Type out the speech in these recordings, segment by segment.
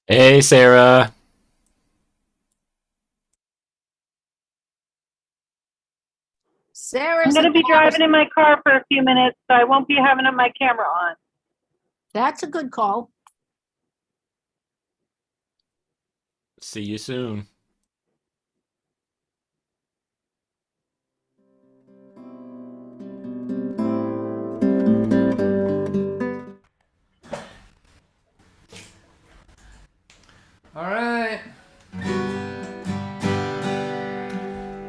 Hey, Sarah. I'm going to be driving in my car for a few minutes, so I won't be having my camera on. That's a good call. See you soon. All right.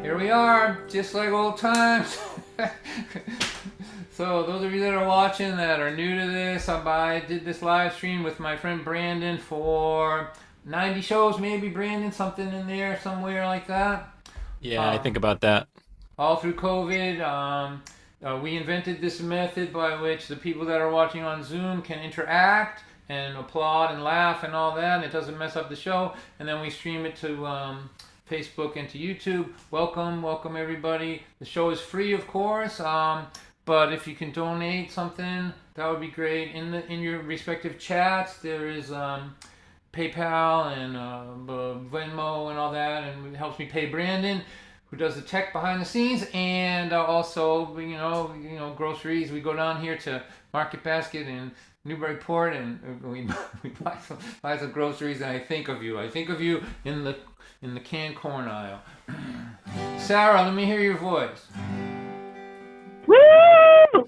Here we are, just like old times. So those of you that are watching that are new to this, I did this live stream with my friend Brandon for 90 shows, maybe, Brandon, something in there, somewhere like that. Yeah, I think about that. All through COVID, we invented this method by which the people that are watching on Zoom can interact and applaud and laugh and all that, and it doesn't mess up the show. And then we stream it to Facebook and to YouTube. Welcome everybody. The show is free, of course, but if you can donate something, that would be great. In your respective chats, there is PayPal and Venmo and all that, and it helps me pay Brandon, who does the tech behind the scenes, and also groceries. We go down here to Market Basket in Newburyport, and we buy some groceries, and I think of you. I think of you in the canned corn aisle. Sarah, let me hear your voice. Woo!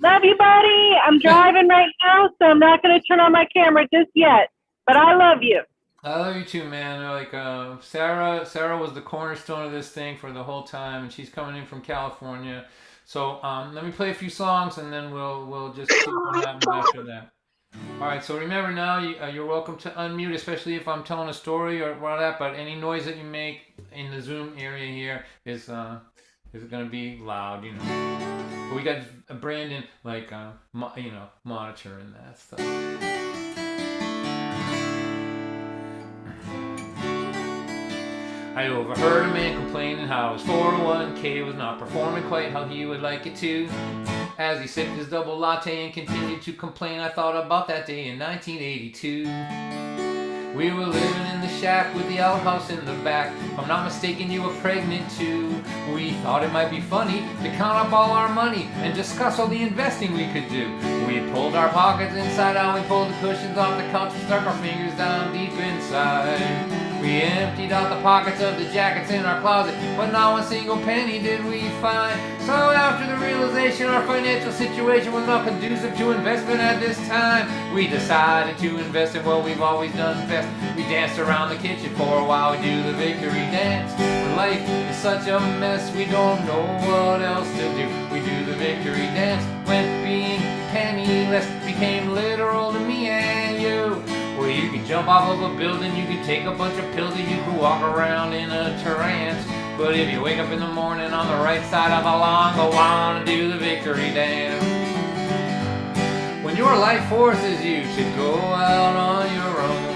Love you, buddy. I'm driving right now, so I'm not going to turn on my camera just yet. But I love you. I love you too, man. Like Sarah was the cornerstone of this thing for the whole time, and she's coming in from California. So let me play a few songs, and then we'll just see what happens after that. All right. So remember now, you're welcome to unmute, especially if I'm telling a story or what that. But any noise that you make in the Zoom area here is gonna be loud, you know. But we got Brandon monitoring that stuff. I overheard a man complaining how his 401k was not performing quite how he would like it to. As he sipped his double latte and continued to complain, I thought about that day in 1982. We were living in the shack with the outhouse in the back. If I'm not mistaken, you were pregnant too. We thought it might be funny to count up all our money and discuss all the investing we could do. We pulled our pockets inside out, we pulled the cushions off the couch and stuck our fingers down deep inside. We emptied out the pockets of the jackets in our closet, but not one single penny did we find. So after the realization our financial situation was not conducive to investment at this time, we decided to invest in what we've always done best. We danced around the kitchen for a while, we do the victory dance. When life is such a mess, we don't know what else to do. We do the victory dance when being penniless became literal to me and you. Well, you can jump off of a building, you can take a bunch of pills, and you can walk around in a trance. But if you wake up in the morning on the right side of the lawn, go on and do the victory dance. When your life forces you to go out on your own,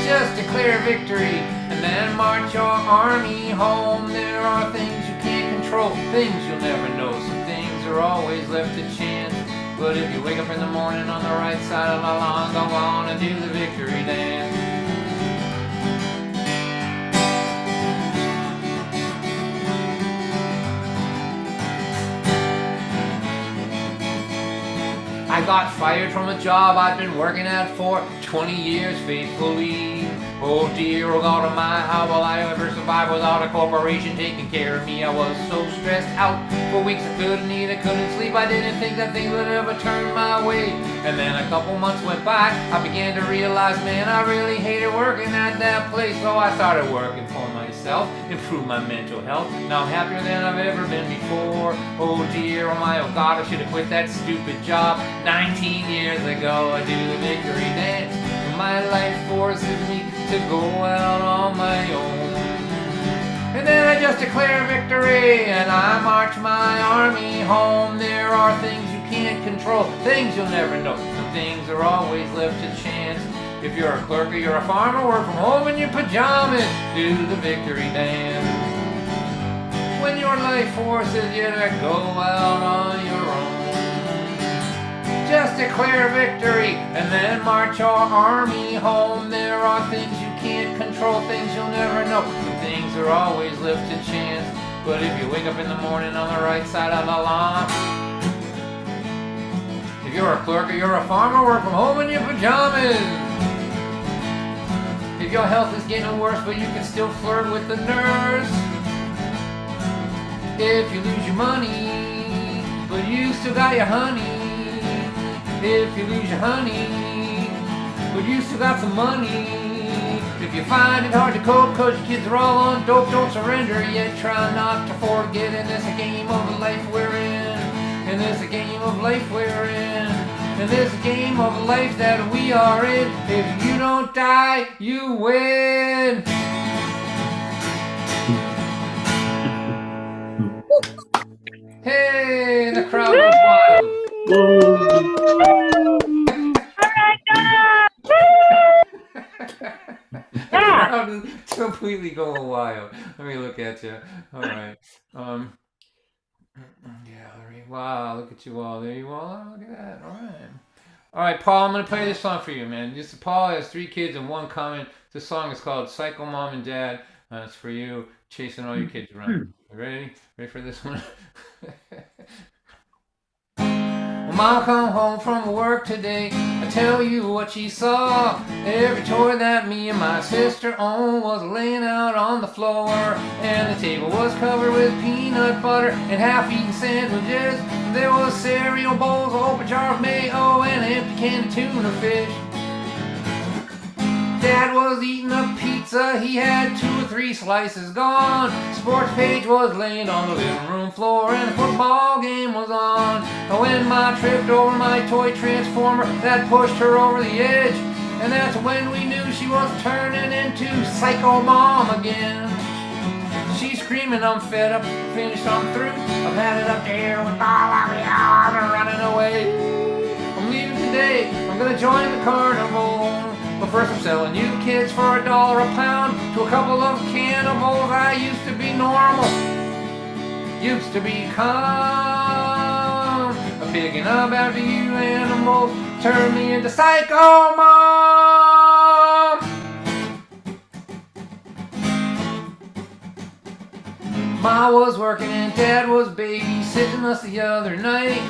just declare victory and then march your army home. There are things you can't control, things you'll never know. Some things are always left to chance. But if you wake up in the morning on the right side of the lawn, go on and do the victory dance. I got fired from a job I'd been working at for 20 years faithfully. Oh dear, oh God of mine, how will I ever survive without a corporation taking care of me? I was so stressed out for weeks I couldn't eat, I couldn't sleep. I didn't think that things would ever turn my way. And then a couple months went by, I began to realize, man, I really hated working at that place. So I started working for myself, improved my mental health. Now I'm happier than I've ever been before. Oh dear, oh my, oh God, I should have quit that stupid job 19 years ago. I do the victory dance. My life forces me to go out on my own. And then I just declare victory and I march my army home. There are things you can't control, things you'll never know. Some things are always left to chance. If you're a clerk or you're a farmer, work from home in your pajamas, do the victory dance. When your life forces you to go out on your own, just declare victory and then march your army home. There are things you can't control, things you'll never know. Some things are always left to chance. But if you wake up in the morning on the right side of the lawn, if you're a clerk or you're a farmer, work from home in your pajamas. If your health is getting worse but you can still flirt with the nurse. If you lose your money but you still got your honey. If you lose your honey, but you still got some money. If you find it hard to cope cause your kids are all on dope, don't surrender yet. Try not to forget, in this game of life we're in. In this game of life we're in. In this game of life that we are in. If you don't die, you win. Hey, the crowd was wild. Yeah. I'm completely going wild. Let me look at you. All right. Gallery. Wow, look at you all. There you are. Look at that. All right. All right, Paul, I'm going to play this song for you, man. Paul has 3 kids and 1 comment. This song is called Psycho Mom and Dad. It's for you, chasing all your kids around. You ready? Ready for this one? Mom come home from work today. I tell you what she saw. Every toy that me and my sister owned was laying out on the floor. And the table was covered with peanut butter and half-eaten sandwiches. There was cereal bowls, an open jar of mayo, and an empty can of tuna fish. Dad was eating a pizza, he had 2 or 3 slices gone. Sports page was laying on the living room floor and the football game was on. When Ma tripped over my toy transformer, that pushed her over the edge. And that's when we knew she was turning into Psycho Mom again. She's screaming, I'm fed up, I'm finished, I'm through. I've had it up there with all of you, I'm running away. I'm leaving today, I'm gonna join the carnival. But first I'm selling you kids for $1 a pound to a couple of cannibals. I used to be normal, used to be calm. I'm picking up after you animals, turn me into Psycho Mom. Ma was working and Dad was babysitting us the other night.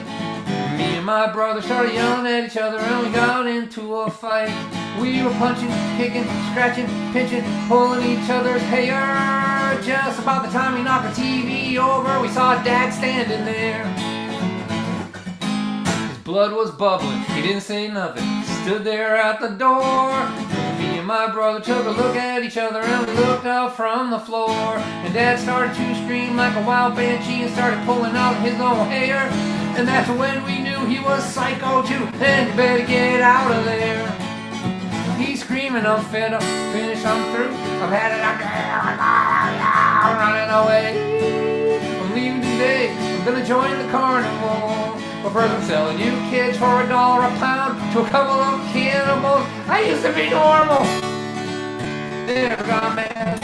Me and my brother started yelling at each other and we got into a fight. We were punching, kicking, scratching, pinching, pulling each other's hair. Just about the time we knocked the TV over, we saw Dad standing there. His blood was bubbling, he didn't say nothing, stood there at the door. Me and my brother took a look at each other and we looked up from the floor. And Dad started to scream like a wild banshee and started pulling out his own hair. And that's when we knew he was psycho too, and you better get out of there. He's screaming, I'm fed up, finished, I'm through. I've had it up there with all of you. I'm running away. I'm leaving today. I'm gonna join the carnival. But first I'm selling you kids for $1 a pound to a couple of cannibals. I used to be normal. Never got mad.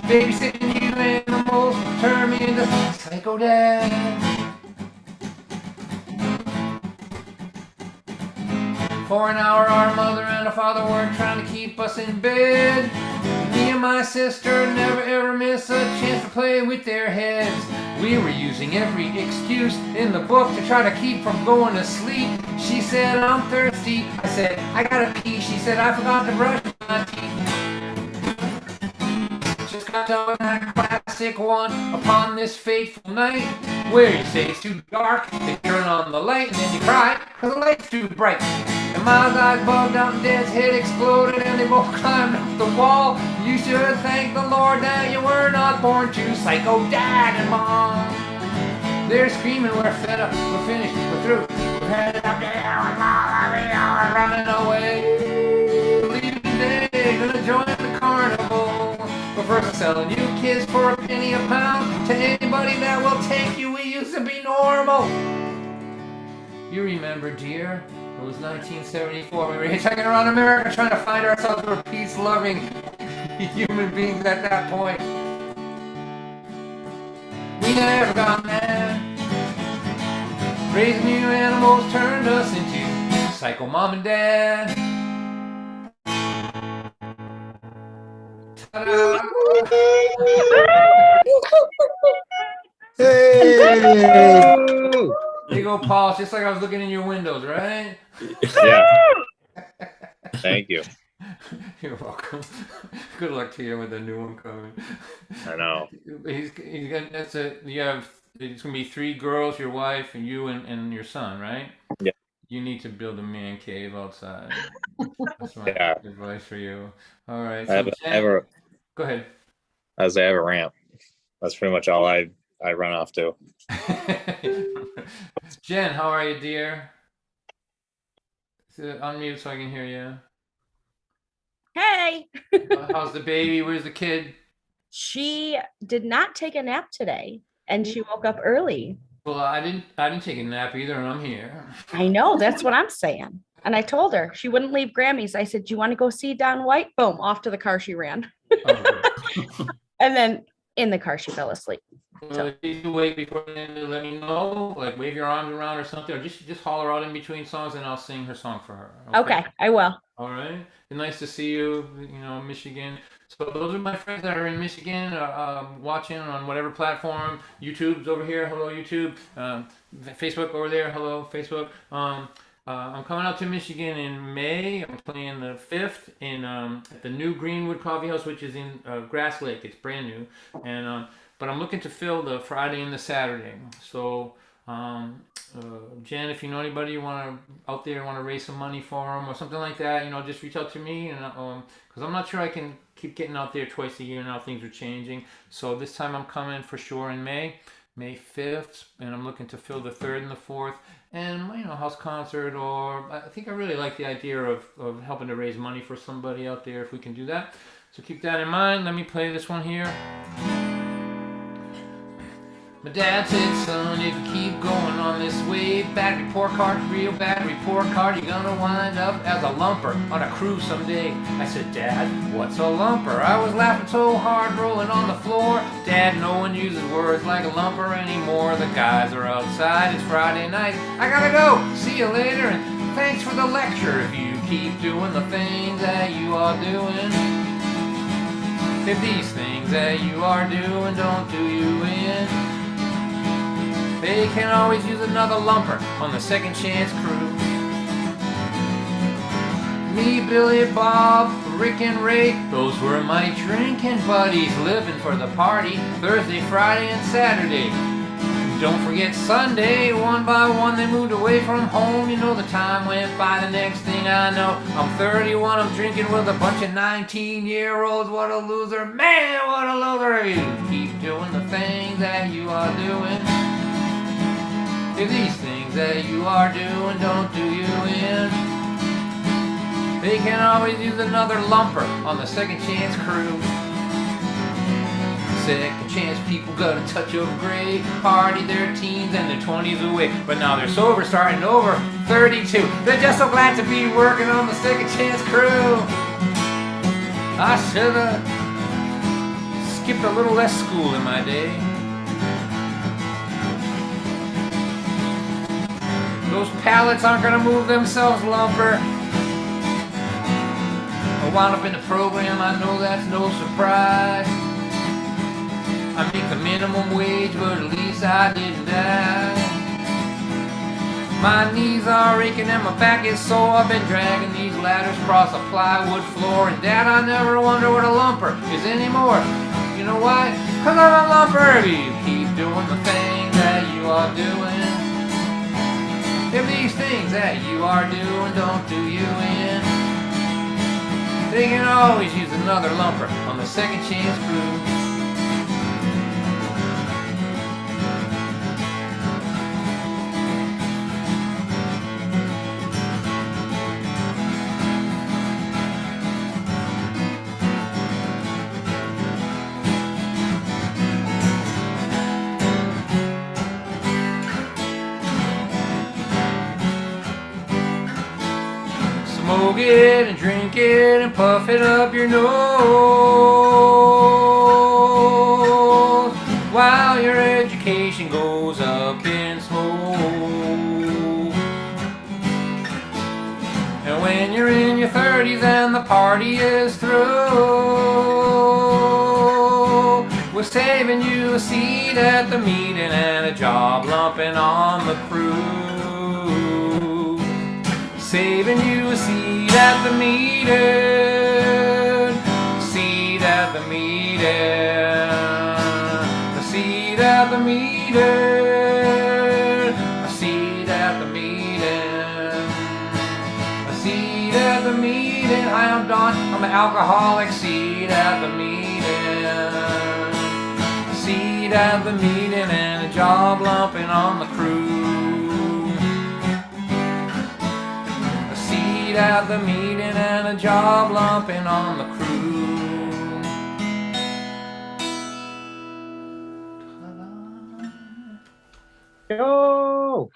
Babysitting you animals turn me into psycho dad. For an hour, our mother and our father were trying to keep us in bed. Me and my sister never ever miss a chance to play with their heads. We were using every excuse in the book to try to keep from going to sleep. She said, I'm thirsty. I said, I gotta pee. She said, I forgot to brush my teeth. Just got done with that classic one. Upon this fateful night, where you say it's too dark, they turn on the light, and then you cry, cause the light's too bright. And Miles' eyes bugged out and Dad's head exploded, and they both climbed up the wall. You should thank the Lord that you were not born to psycho Dad and Mom. They're screaming, we're fed up, we're finished, we're through. We're headed up there, we're running away. Leaving today, gonna join the carnival. But first I'm selling you kids for a penny a pound to anybody that will take you. We used to be normal. You remember, dear, it was 1974. We were hitchhiking around America trying to find ourselves. We were peace-loving human beings at that point. We never got mad. Raising new animals turned us into psycho mom and dad. Ta-da! Hey! There you go, Paul. It's just like I was looking in your windows, right? Yeah. Thank you. You're welcome. Good luck to you with the new one coming. I know. He's gonna. That's a. You have. It's gonna be 3 girls, your wife, and you, and your son, right? Yeah. You need to build a man cave outside. That's my Yeah. advice for you. All right. I So have a go ahead. as I have a ramp. That's pretty much all I run off to. Jen, how are you, dear? Unmute so I can hear you. Hey, How's the baby? Where's the kid? she did not take a nap today and she woke up early. Well, I didn't take a nap either, and I'm here. I know, that's what I'm saying. And I told her she wouldn't leave Grammy's. I said, do you want to go see Don White? Boom, off to the car she ran. Oh, And then in the car she fell asleep. well, if you wait before then to let me know, like wave your arms around or something, or just holler out in between songs, and I'll sing her song for her. Okay, I will. All right. Nice to see you. Michigan. So those are my friends that are in Michigan, watching on whatever platform. YouTube's over here. Hello, YouTube. Facebook over there. Hello, Facebook. I'm coming out to Michigan in May. I'm playing the 5th in at the new Greenwood Coffee House, which is in Grass Lake. It's brand new, and but I'm looking to fill the Friday and the Saturday. So Jen, if you know anybody you out there want to raise some money for them or something like that, just reach out to me, and because I'm not sure I can keep getting out there twice a year now. Things are changing. So this time I'm coming for sure in May 5th, and I'm looking to fill the 3rd and the 4th, and house concert, or I think I really like the idea of helping to raise money for somebody out there if we can do that. So keep that in mind. Let me play this one here. My dad said, son, if you keep going on this way, bad report card, real bad report card, you're gonna wind up as a lumper on a cruise someday. I said, Dad, what's a lumper? I was laughing so hard, rolling on the floor. Dad, no one uses words like a lumper anymore. The guys are outside, it's Friday night. I gotta go, see you later, and thanks for the lecture. If you keep doing the things that you are doing, if these things that you are doing don't do you in, they can always use another lumper on the second chance crew. Me, Billy, Bob, Rick, and Ray, those were my drinking buddies, living for the party Thursday, Friday, and Saturday. Don't forget Sunday, one by one they moved away from home. The time went by, the next thing I know, I'm 31, I'm drinking with a bunch of 19-year-olds. What a loser, man, what a loser. You keep doing the things that you are doing, if these things that you are doing don't do you in, they can always use another lumper on the second chance crew. second chance people got a touch of gray, party their teens and their 20s away, but now they're sober, starting over, 32. They're just so glad to be working on the second chance crew. I should've skipped a little less school in my day. Those pallets aren't gonna move themselves, lumper. I wound up in the program, I know that's no surprise. I make the minimum wage, but at least I didn't die. My knees are aching and my back is sore. I've been dragging these ladders across a plywood floor. And Dad, I never wonder what a lumper is anymore. You know why? 'Cause I'm a lumper. If you keep doing the thing that you are doing, if these things that you are doing don't do you in, they can always use another lumper on the second chance crew. Smoke it and drink it and puff it up your nose while your education goes up in smoke. And when you're in your 30s and the party is through, we're saving you a seat at the meeting and a job lumping on the crew. Saving you a seat at the meeting, a seat at the meeting, a seat at the meeting, a seat at the meeting, a seat at the meeting. Hi, I'm Don, I'm an alcoholic. Seat at the meeting, a seat at the meeting, and a job lumping on the crew. At the meeting and a job lumping on the crew. Yo!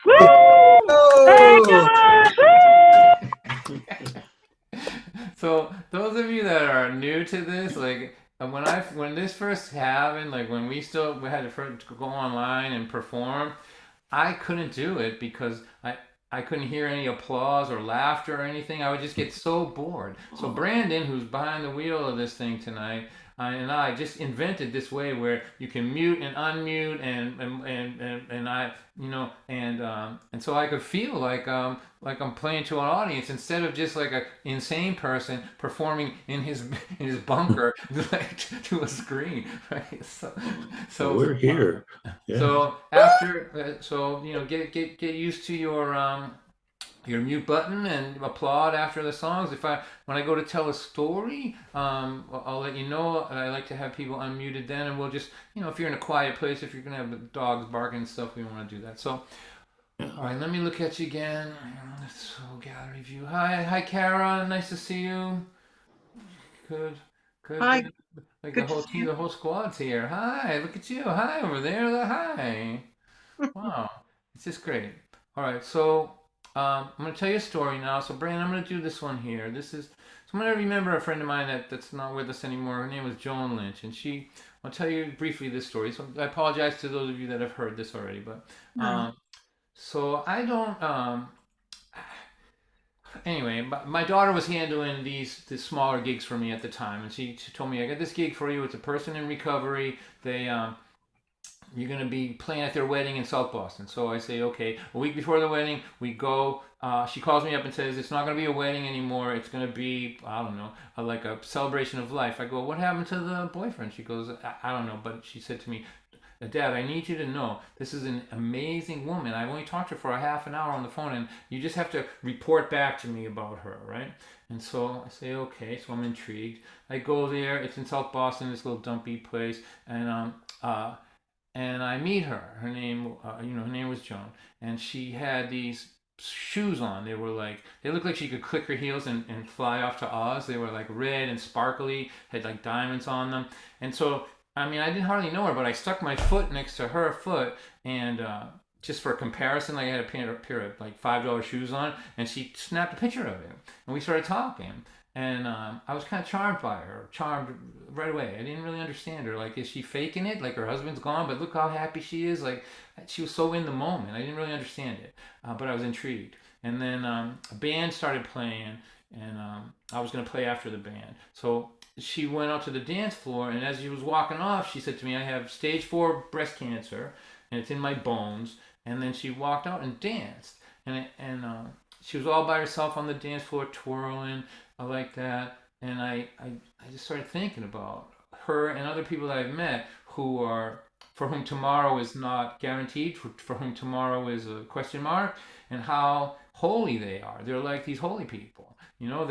So those of you that are new to this, like when this first happened, like when we had to first go online and perform, I couldn't do it because I couldn't hear any applause or laughter or anything. I would just get so bored. So Brandon, who's behind the wheel of this thing tonight, and I just invented this way where you can mute and unmute and I, you know, and so I could feel like I'm playing to an audience instead of just like a insane person performing in his bunker like to a screen, right? So we're here. Yeah. So after, so you know, get used to your mute button and applaud after the songs. When I go to tell a story, I'll let you know. I like to have people unmuted then, and we'll just, you know, if you're in a quiet place, if you're gonna have the dogs barking and stuff, we don't want to do that. So, all right, let me look at you again. So gallery view. Hi, Kara. Nice to see you. Good. Hi. Like Good the whole to see team, you. the whole squad's here. Hi, look at you. Hi over there. Hi. Wow, it's just great. All right, so I'm gonna tell you a story now. So Brandon, I'm gonna do this one here. So I'm gonna remember a friend of mine that's not with us anymore. Her name was Joan Lynch, and I'll tell you briefly this story. So I apologize to those of you that have heard this already, but so I don't. Anyway, my daughter was handling these smaller gigs for me at the time, and she told me, I got this gig for you. It's a person in recovery. You're going to be playing at their wedding in South Boston. So I say, okay. A week before the wedding, we go. She calls me up and says, it's not going to be a wedding anymore. It's going to be, I don't know, like a celebration of life. I go, what happened to the boyfriend? She goes, I don't know. But she said to me, Dad, I need you to know this is an amazing woman. I've only talked to her for a half an hour on the phone, and you just have to report back to me about her, right? And so I say, okay. So I'm intrigued. I go there. It's in South Boston, this little dumpy place, and I meet her. Her name was Joan, and she had these shoes on. They looked like she could click her heels and fly off to Oz. They were like red and sparkly, had like diamonds on them, and so I mean, I didn't hardly know her, but I stuck my foot next to her foot, and just for comparison, like I had a pair of like $5 shoes on, and she snapped a picture of it, and we started talking, and I was kind of charmed by her, charmed right away. I didn't really understand her. Like, is she faking it? Like her husband's gone, but look how happy she is. Like she was so in the moment. I didn't really understand it, but I was intrigued. And then a band started playing, and I was going to play after the band, so she went out to the dance floor, and as she was walking off, she said to me, I have stage 4 breast cancer, and it's in my bones. And then she walked out and danced, and she was all by herself on the dance floor twirling like that. And I just started thinking about her and other people that I've met for whom tomorrow is not guaranteed, for whom tomorrow is a question mark, and how holy they are. They're like these holy people. You know,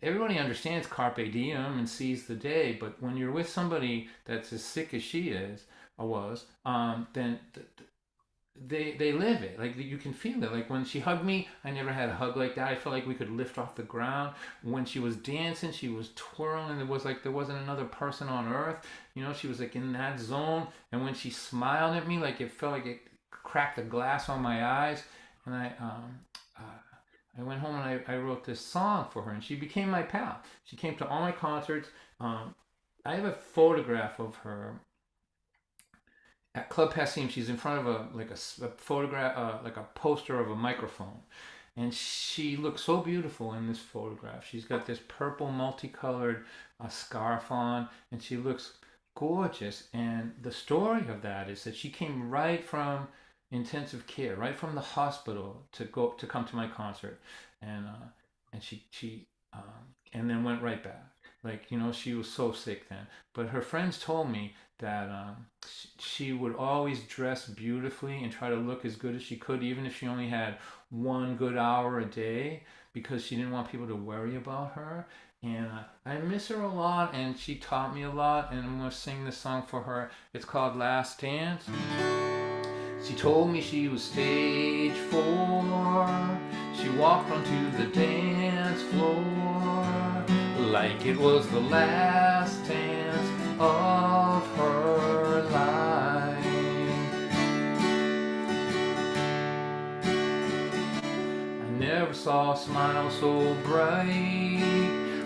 everybody understands carpe diem and seize the day, but when you're with somebody that's as sick as she is or was, then they live it. Like you can feel it. Like when she hugged me, I never had a hug like that. I felt like we could lift off the ground. When she was dancing, she was twirling. It was like there wasn't another person on earth. You know, she was like in that zone. And when she smiled at me, like it felt like it cracked the glass on my eyes. And I went home and I wrote this song for her, and she became my pal. She came to all my concerts. I have a photograph of her at Club Passim. She's in front of a photograph, like a poster of a microphone, and she looks so beautiful in this photograph. She's got this purple multicolored scarf on, and she looks gorgeous. And the story of that is that she came right from intensive care, right from the hospital to come to my concert, and she and then went right back. Like, you know, she was so sick then. But her friends told me that she would always dress beautifully and try to look as good as she could, even if she only had 1 good hour a day, because she didn't want people to worry about her. And I miss her a lot, and she taught me a lot, and I'm going to sing this song for her. It's called Last Dance. She told me she was stage 4. She walked onto the dance floor like it was the last dance of her life. I never saw a smile so bright.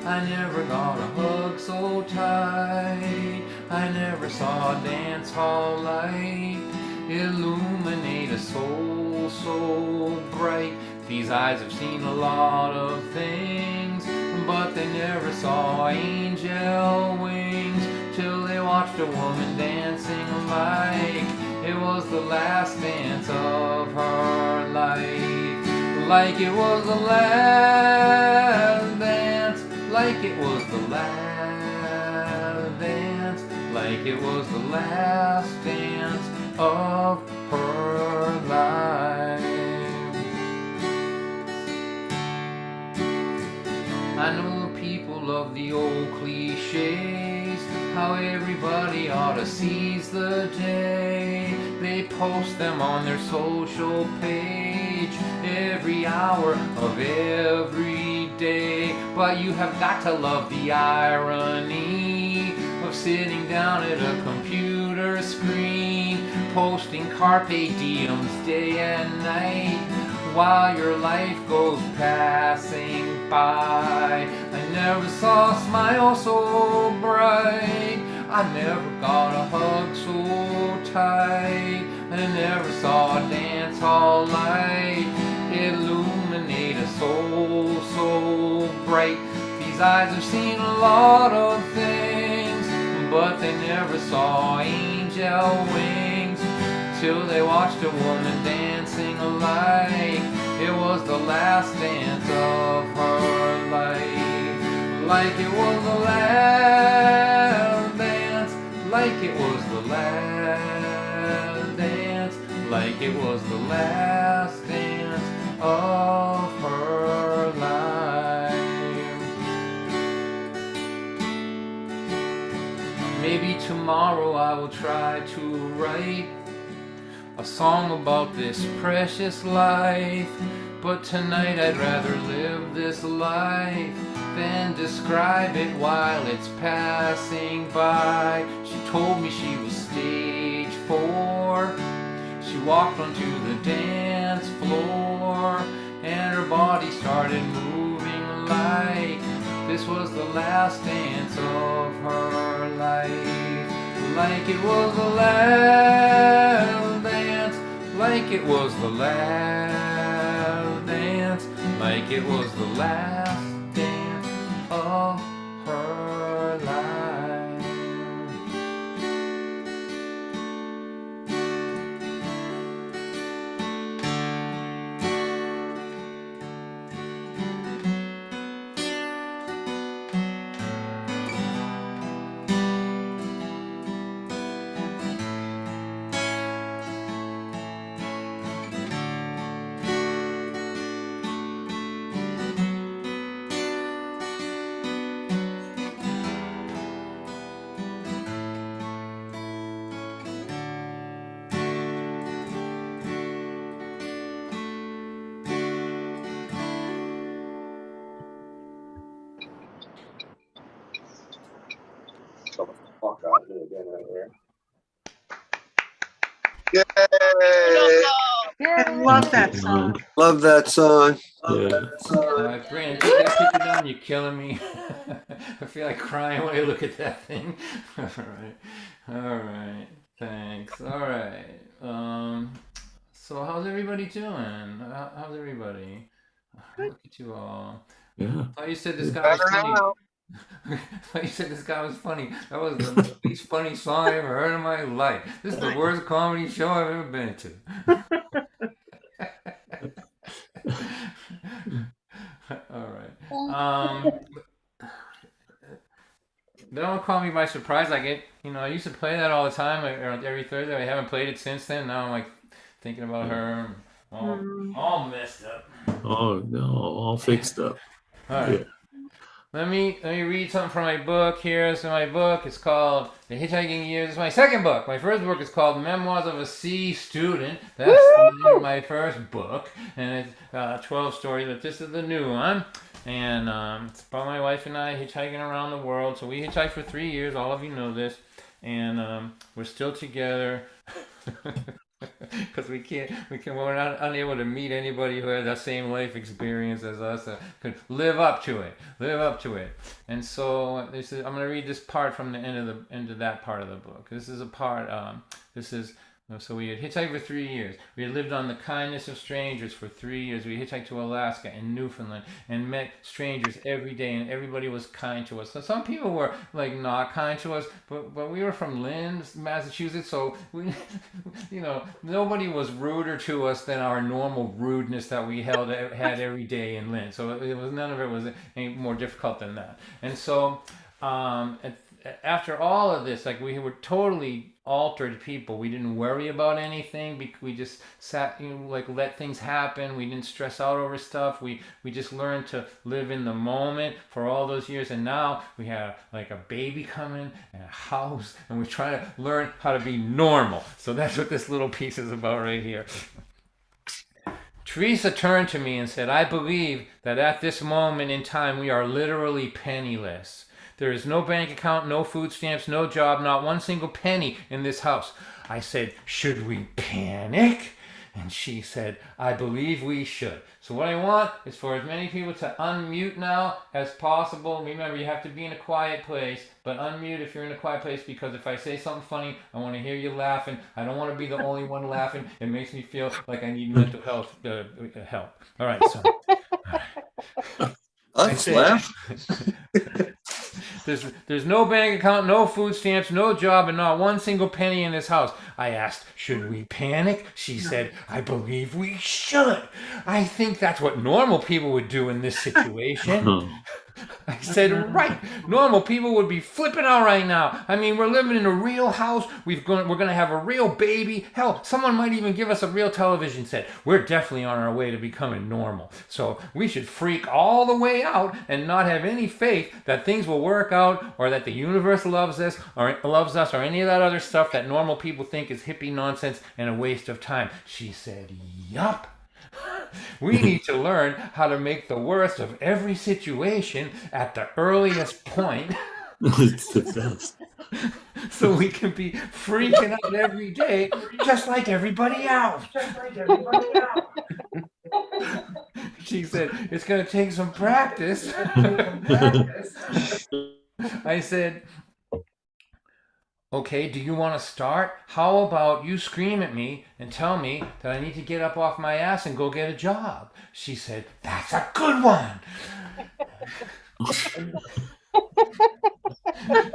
I never got a hug so tight. I never saw a dance hall light illuminate a soul so bright. These eyes have seen a lot of things, but they never saw angel wings till they watched a woman dancing like it was the last dance of her life. Like it was the last dance, like it was the last dance, like it was the last dance of her life. I know people love the old cliches, how everybody ought to seize the day. They post them on their social page every hour of every day. But you have got to love the irony of sitting down at a computer screen, posting carpe diems day and night, while your life goes passing by. I never saw a smile so bright. I never got a hug so tight. I never saw a dance hall light illuminate a soul so bright. These eyes have seen a lot of things, but they never saw angel wings till they watched a woman dancing like it was the last dance of her life. Like it was the last dance, like it was the last dance, like it was the last dance of her life. Maybe tomorrow I will try to write a song about this precious life, but tonight I'd rather live this life then describe it while it's passing by. She told me she was stage 4. She walked onto the dance floor, and her body started moving like this was the last dance of her life. Like it was the last dance, like it was the last dance, like it was the last dance of her life. Fuck out of here again right there. Yay! I love that song. Love that song. Yeah. Brandon, take that picture down. You're killing me. I feel like crying when I look at that thing. All right. Thanks. All right. So how's everybody doing? How's everybody? Look at you all. Yeah. Oh, you said this guy was funny. You said this guy was funny. That was the least funny song I ever heard in my life. This is the worst comedy show I've ever been to. All right. Don't call me by surprise. I used to play that all the time, every Thursday. I haven't played it since then. Now I'm like thinking about her, all messed up. Oh no, all fixed up. All right. Yeah. Let me read something from my book here. So my book is called The Hitchhiking Years. It's my second book. My first book is called Memoirs of a Sea Student. That's the name of my first book. And it's 12 stories, but this is the new one. And it's about my wife and I hitchhiking around the world. So we hitchhiked for 3 years. All of you know this. And we're still together. Because we're not unable to meet anybody who has the same life experience as us, could live up to it. And so I'm going to read this part from the end of that part of the book. This is a part. So we had hitchhiked for 3 years. We had lived on the kindness of strangers for 3 years. We hitchhiked to Alaska and Newfoundland and met strangers every day, and everybody was kind to us. So some people were like not kind to us, but we were from Lynn, Massachusetts, so we, nobody was ruder to us than our normal rudeness that we had every day in Lynn. So none of it was any more difficult than that. And so after all of this, like we were totally altered people. We didn't worry about anything. We just sat, let things happen. We didn't stress out over stuff. We just learned to live in the moment for all those years. And now we have like a baby coming and a house, and we're trying to learn how to be normal. So that's what this little piece is about right here. Teresa turned to me and said, "I believe that at this moment in time we are literally penniless. There is no bank account, no food stamps, no job, not one single penny in this house." I said, "Should we panic?" And she said, "I believe we should." So what I want is for as many people to unmute now as possible. Remember, you have to be in a quiet place, but unmute if you're in a quiet place, because if I say something funny, I want to hear you laughing. I don't want to be the only one laughing. It makes me feel like I need mental health help. All right, so. Let's laugh. There's no bank account, no food stamps, no job, and not one single penny in this house. I asked, "Should we panic?" She said, "I believe we should. I think that's what normal people would do in this situation." I said, "Right. Normal people would be flipping out right now. I mean, we're living in a real house. We're going to have a real baby. Hell, someone might even give us a real television set. We're definitely on our way to becoming normal. So we should freak all the way out and not have any faith that things will work out, or that the universe loves us or any of that other stuff that normal people think is hippie nonsense and a waste of time." She said, "Yup." We need to learn how to make the worst of every situation at the earliest point It's the best. so we can be freaking out every day just like everybody else. She said, it's going to take some practice. I said, okay, do you want to start? How about you scream at me and tell me that I need to get up off my ass and go get a job? She said, that's a good one.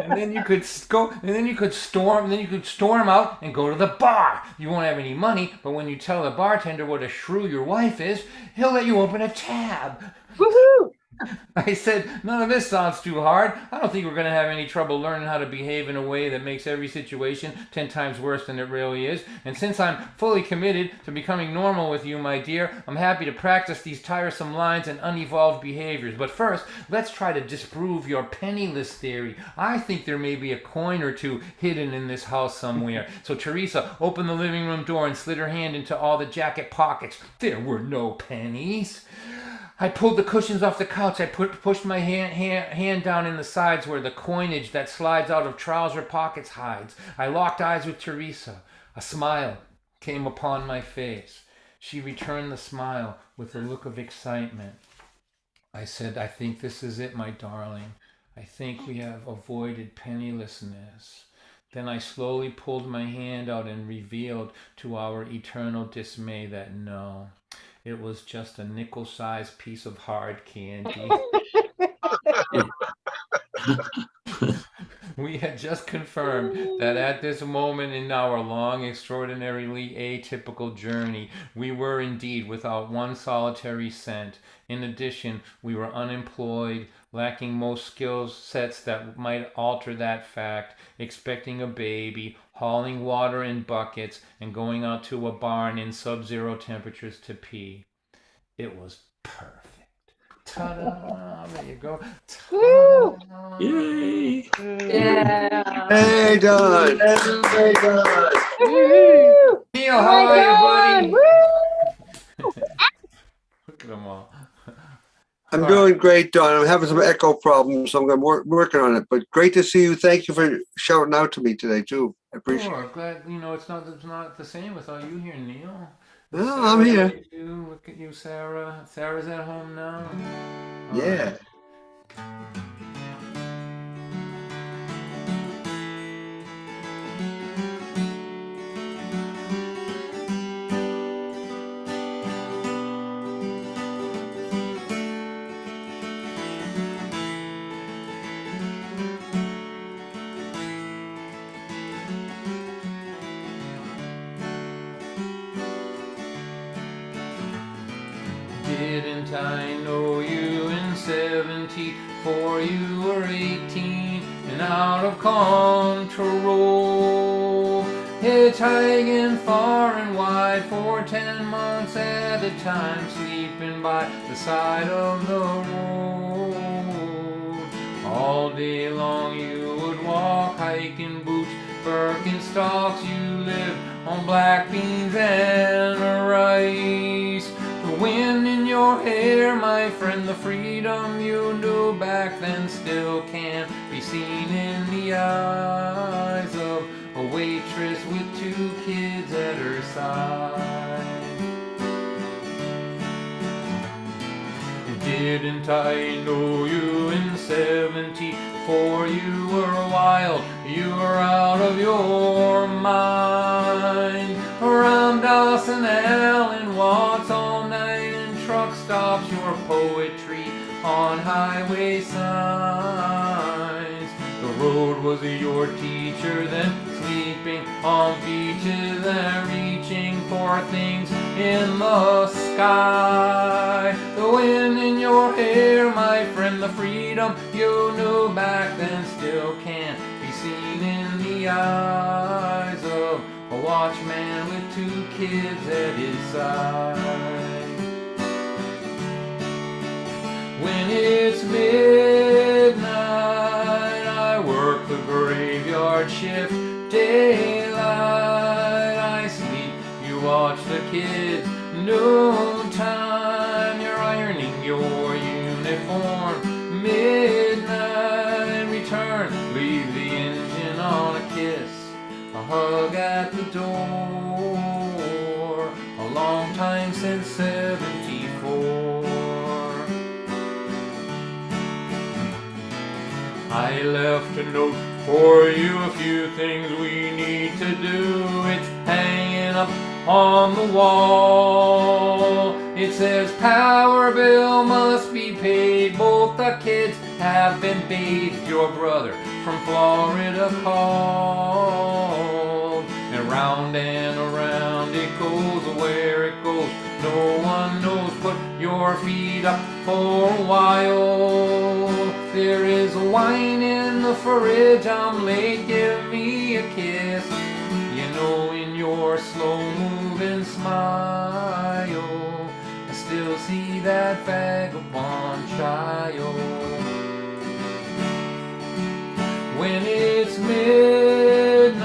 And then you could go, and then you could storm out and go to the bar. You won't have any money, but when you tell the bartender what a shrew your wife is, he'll let you open a tab. Woohoo! I said, none of this sounds too hard. I don't think we're going to have any trouble learning how to behave in a way that makes every situation 10 times worse than it really is. And since I'm fully committed to becoming normal with you, my dear, I'm happy to practice these tiresome lines and unevolved behaviors. But first, let's try to disprove your penniless theory. I think there may be a coin or two hidden in this house somewhere. So Teresa opened the living room door and slid her hand into all the jacket pockets. There were no pennies. I pulled the cushions off the couch. I pushed my hand down in the sides where the coinage that slides out of trouser pockets hides. I locked eyes with Teresa. A smile came upon my face. She returned the smile with a look of excitement. I said, I think this is it, my darling. I think we have avoided pennilessness. Then I slowly pulled my hand out and revealed to our eternal dismay that no, it was just a nickel-sized piece of hard candy. We had just confirmed that at this moment in our long, extraordinarily atypical journey, we were indeed without one solitary cent. In addition, we were unemployed, lacking most skill sets that might alter that fact, expecting a baby, hauling water in buckets, and going out to a barn in sub-zero temperatures to pee. It was perfect. Ta-da! There you go. Ta-da. Yay! Yeah. Hey, Don. Woo! Neil, Oh how my are you, God. buddy? Look at them all. I'm doing great, Don. I'm having some echo problems, so I'm working on it. But great to see you. Thank you for shouting out to me today, too. I appreciate it. Sure, glad it's not the same without you here, Neil. No, Sarah, I'm here. look at you. Look at you, Sarah. Sarah's at home now. All Yeah. right. Didn't I know you in 74? You were 18 and out of control, hitchhiking far and wide for 10 months at a time, sleeping by the side of the road. All day long you would walk, hiking boots, Birkenstocks. You lived on black beans and rice. The wind in your hair, my friend, the freedom you knew back then still can't be seen in the eyes of a waitress with 2 kids at her side. Didn't I know you in 74? You were wild, you were out of your mind. Around Dawson, Allen, Watts all night in truck stops, your poetry on highway signs. The road was your teacher, then sleeping on beaches and reaching for things in the sky. The wind in your hair, my friend, the freedom you knew back then still can't be seen in the eyes of a watchman with 2 kids at his side. When it's midnight, I work the graveyard shift. Daylight, I sleep, you watch the kids. No hug at the door, a long time since 74. I left a note for you, a few things we need to do. It's hanging up on the wall. It says power bill must be paid, both the kids have been bathed. Your brother from Florida called, and round it goes, where it goes no one knows. Put your feet up for a while. There is wine in the fridge, I'm late, give me a kiss. You know, in your slow-moving smile, I still see that vagabond child. When it's midnight,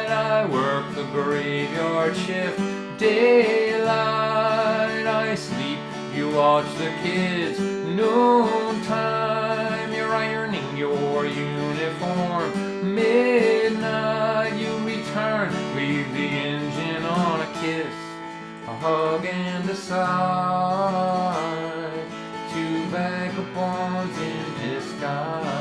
I work the graveyard shift. Daylight, I sleep, you watch the kids. Noontime, you're ironing your uniform. Midnight, you return, leave the engine on a kiss, a hug and a sigh. Two vagabonds in disguise.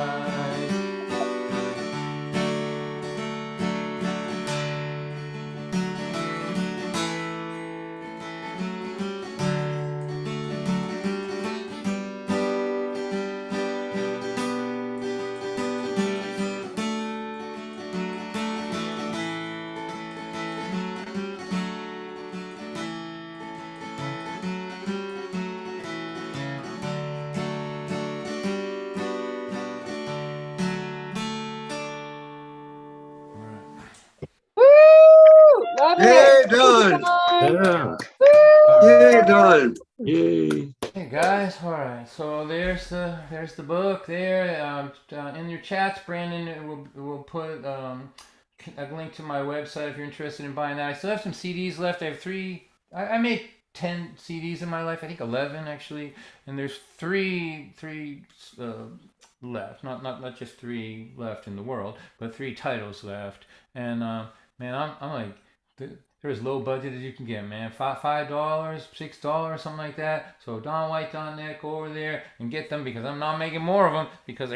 Love Yay, it. Don. Yeah. Yay, Don. Yay. Hey guys, all right. So there's the book there. In your chats, Brandon will put a link to my website if you're interested in buying that. I still have some CDs left. I have three. I made 10 CDs in my life. I think 11 actually, and there's three left. Not just three left in the world, but three titles left. And man, I'm like. They're as low budget as you can get, man. $5, $6, something like that. So DonWhite.net, go over there and get them, because I'm not making more of them, because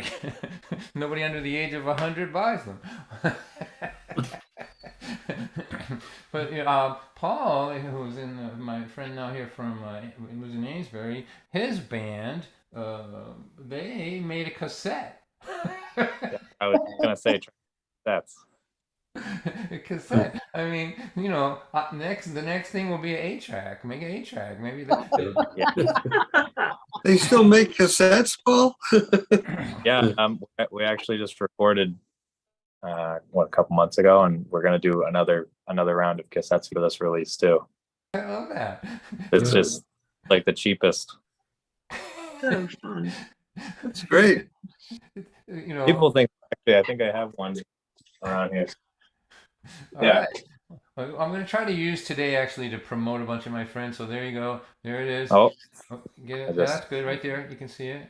nobody under the age of 100 buys them. But Paul, who's my friend now here from who's in Amesbury, his band, they made a cassette. I was gonna say that's A cassette. I mean, you know, the next thing will be an 8-track. Make an 8-track. Maybe that. They still make cassettes, Paul? yeah. We actually just recorded a couple months ago, and we're gonna do another round of cassettes for this release too. I love that. It's just like the cheapest. So fun. That's great. You know, People think actually I think I have one around here. all Yeah. right. I'm going to try to use today actually to promote a bunch of my friends. So there you go. There it is. Oh, Get it. I just- That's good right there. You can see it.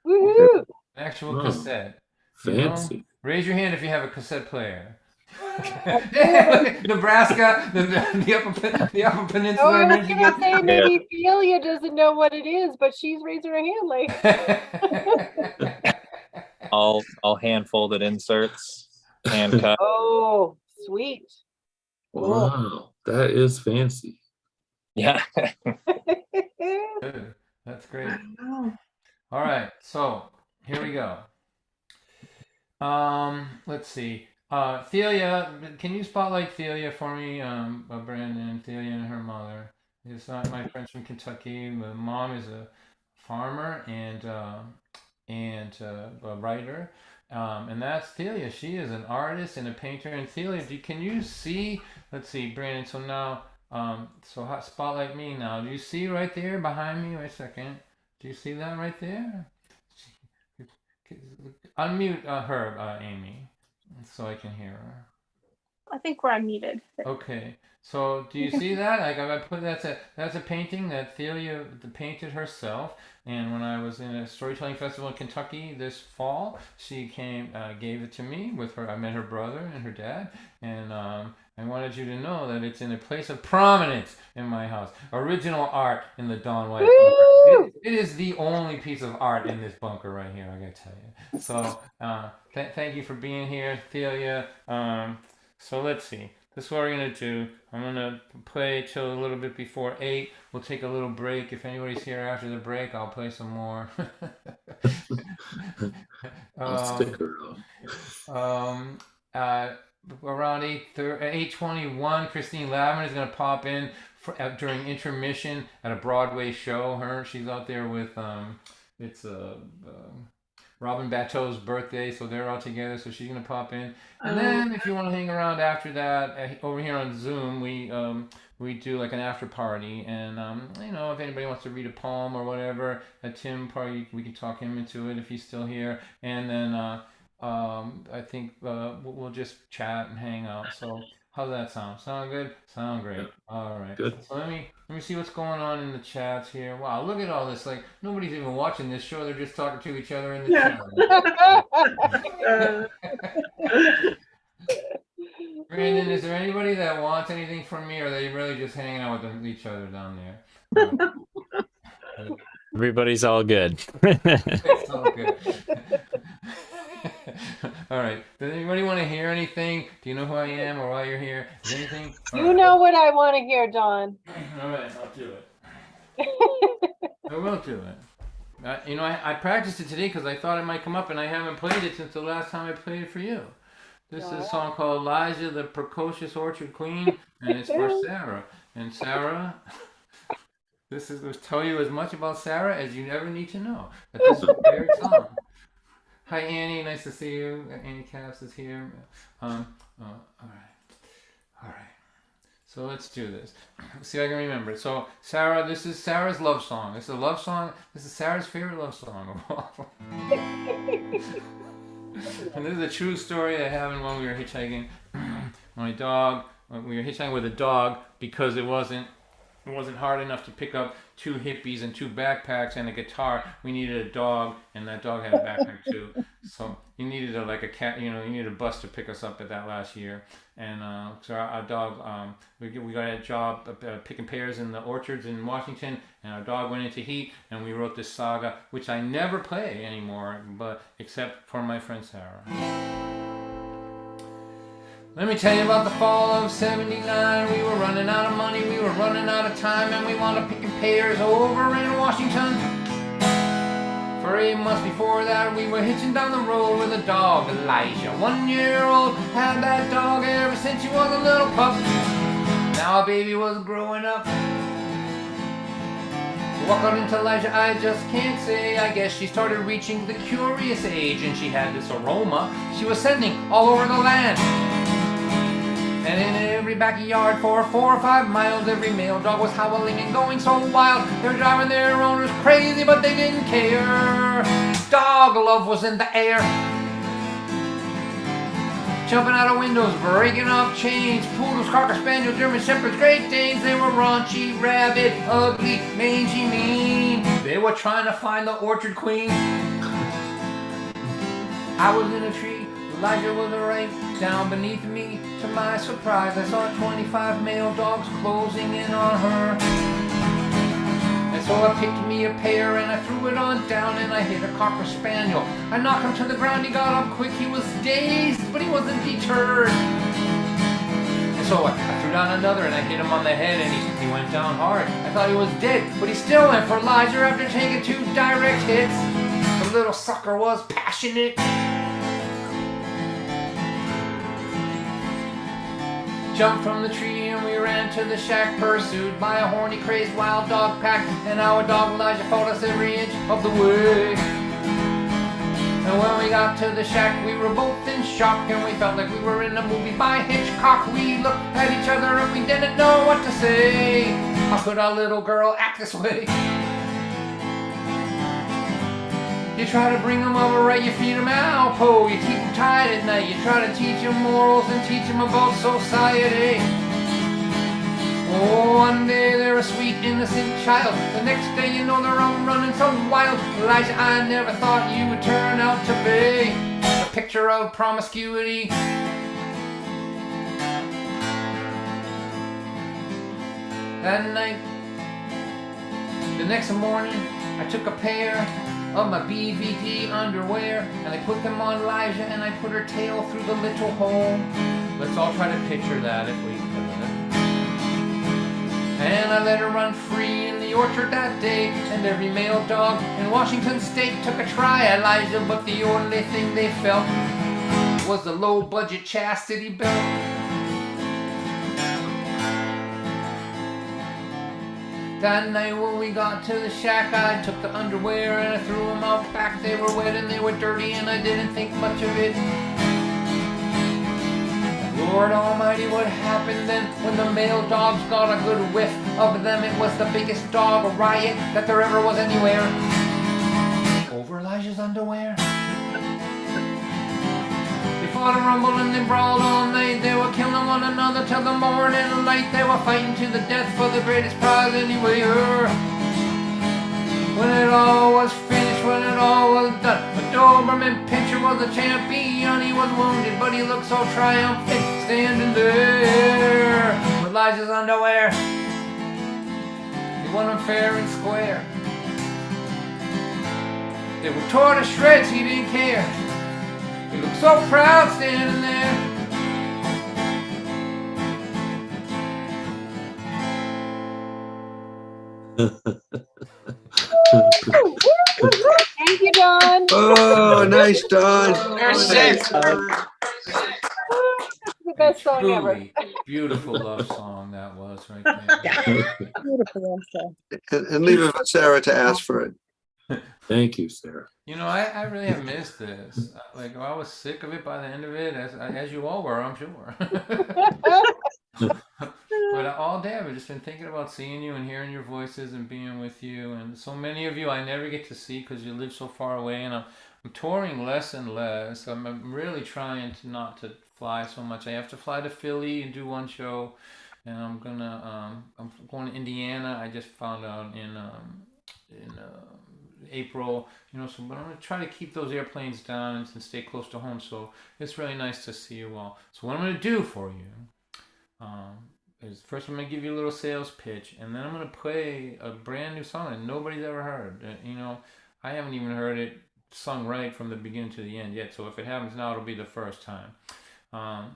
Woohoo. Actual Oh, cassette. You know? Fancy. Raise your hand if you have a cassette player. Nebraska, the upper peninsula. Oh, I was Michigan. gonna say maybe Celia doesn't know what it is, but she's raising her hand like. all hand folded inserts, hand cut. Oh, sweet. Wow. That is fancy. Yeah. Good. That's great. All right, so here we go. Let's see. Thelia, can you spotlight Thelia for me? Brandon, Thelia and her mother. It's my friends from Kentucky. The mom is a farmer and a writer. And that's Thelia. She is an artist and a painter. And Thelia, can you see? Let's see, Brandon. So now, spotlight me now. Do you see right there behind me? Wait a second. Do you see that right there? Unmute her, Amy, so I can hear her. I think we're unmuted. Okay. So do you see that? Like I put that's a painting that Thelia painted herself. And when I was in a storytelling festival in Kentucky this fall, she came gave it to me with her. I met her brother and her dad, and I wanted you to know that it's in a place of prominence in my house. Original art in the Don White bunker. It is the only piece of art in this bunker right here. I gotta tell you. So thank you for being here, Thelia. So let's see. This is what we're going to do. I'm going to play till a little bit before 8. We'll take a little break. If anybody's here after the break, I'll play some more. I'll stick around. Around 8:21, Christine Lavin is going to pop in during intermission at a Broadway show. She's out there with, Robin Bateau's birthday, so they're all together, so she's gonna pop in. And then if you want to hang around after that, over here on Zoom, we do like an after party, and if anybody wants to read a poem or whatever, Tim probably we can talk him into it if he's still here, and then I think we'll just chat and hang out. So how's that sound? Sound good? Sound great. All right. Good. So let me see what's going on in the chats here. Wow, look at all this. Like nobody's even watching this show. They're just talking to each other in the chat. Brandon, is there anybody that wants anything from me, or are they really just hanging out with each other down there? Everybody's all good. It's all good. All right. Does anybody want to hear anything? Do you know who I am or why you're here? Is anything? You know what I want to hear, Don. All right, I'll do it. I will do it. I practiced it today because I thought it might come up, and I haven't played it since the last time I played it for you. This is a song called Elijah, the Precocious Orchard Queen, and it's for Sarah. And Sarah, this will tell you as much about Sarah as you ever need to know. That this is a favorite song. Hi Annie, nice to see you. Annie Cass is here. All right. So let's do this. Let's see if I can remember it. So Sarah, this is Sarah's love song. This is a love song. This is Sarah's favorite love song of all. And this is a true story that happened when we were hitchhiking. We were hitchhiking with a dog because it wasn't hard enough to pick up 2 hippies and 2 backpacks and a guitar. We needed a dog, and that dog had a backpack too. So you needed a cat. You needed a bus to pick us up at that last year. And so our dog, we got a job picking pears in the orchards in Washington, and our dog went into heat, and we wrote this saga, which I never play anymore, but except for my friend Sarah. Let me tell you about the fall of '79. We were running out of money, we were running out of time, and we wound up picking pears over in Washington. For 8 months before that, we were hitching down the road with a dog, Elijah. 1-year-old, had that dog ever since he was a little pup. Now our baby was growing up. What got into Elijah, I just can't say. I guess she started reaching the curious age, and she had this aroma she was sending all over the land. And in every backyard for 4 or 5 miles, every male dog was howling and going so wild. They were driving their owners crazy, but they didn't care. Dog love was in the air. Jumping out of windows, breaking off chains. Poodles, Cocker Spaniels, German Shepherds, Great Danes. They were raunchy, rabid, ugly, mangy, mean. They were trying to find the orchard queen. I was in a tree, Elijah was right down beneath me. To my surprise, I saw 25 male dogs closing in on her. And so I picked me a pear and I threw it on down, and I hit a Cocker Spaniel. I knocked him to the ground, he got up quick, he was dazed, but he wasn't deterred. And so I threw down another and I hit him on the head, and he went down hard. I thought he was dead, but he still went for Elijah after taking 2 direct hits. The little sucker was passionate. Jumped from the tree and we ran to the shack, pursued by a horny, crazed wild dog pack. And our dog Elijah fought us every inch of the way. And when we got to the shack, we were both in shock, and we felt like we were in a movie by Hitchcock. We looked at each other and we didn't know what to say. How could our little girl act this way? You try to bring them up right, you feed them Alpo. You keep them tied at night. You try to teach them morals and teach them about society. Oh, one day they're a sweet, innocent child. The next day you know they're out running so wild. Elijah, I never thought you would turn out to be a picture of promiscuity. That night, the next morning, I took a pair of my BVD underwear and I put them on Elijah and I put her tail through the little hole. Let's all try to picture that if we could. And I let her run free in the orchard that day, and every male dog in Washington state took a try at Elijah, but the only thing they felt was the low budget chastity belt. That night when we got to the shack, I took the underwear and I threw them out back. They were wet and they were dirty and I didn't think much of it. Lord Almighty, what happened then when the male dogs got a good whiff of them? It was the biggest dog riot that there ever was anywhere. Over Elijah's underwear. They fought a rumble and they brawled all night. They were killing one another till the morning light. They were fighting to the death for the greatest prize anyway. When it all was finished, when it all was done, the Doberman Pinscher was the champion. He was wounded, but he looked so triumphant, standing there with Elijah's underwear. He won them fair and square. They were torn to shreds, he didn't care. He looked so proud standing there. Thank you, Don. Oh, nice, Don. That's the best song ever. Truly beautiful love song that was right there. Beautiful answer. And leave it for Sarah to ask for it. Thank you, Sarah. You know, I really have missed this. Like, I was sick of it by the end of it, as you all were, I'm sure. But all day I've just been thinking about seeing you and hearing your voices and being with you. And so many of you I never get to see because you live so far away. And I'm touring less and less. I'm really trying to not to fly so much. I have to fly to Philly and do one show. And I'm going to Indiana. I just found out in April, you know, so but I'm going to try to keep those airplanes down and stay close to home. So it's really nice to see you all. So what I'm going to do for you is first I'm going to give you a little sales pitch, and then I'm going to play a brand new song that nobody's ever heard. You know, I haven't even heard it sung right from the beginning to the end yet. So if it happens now, it'll be the first time.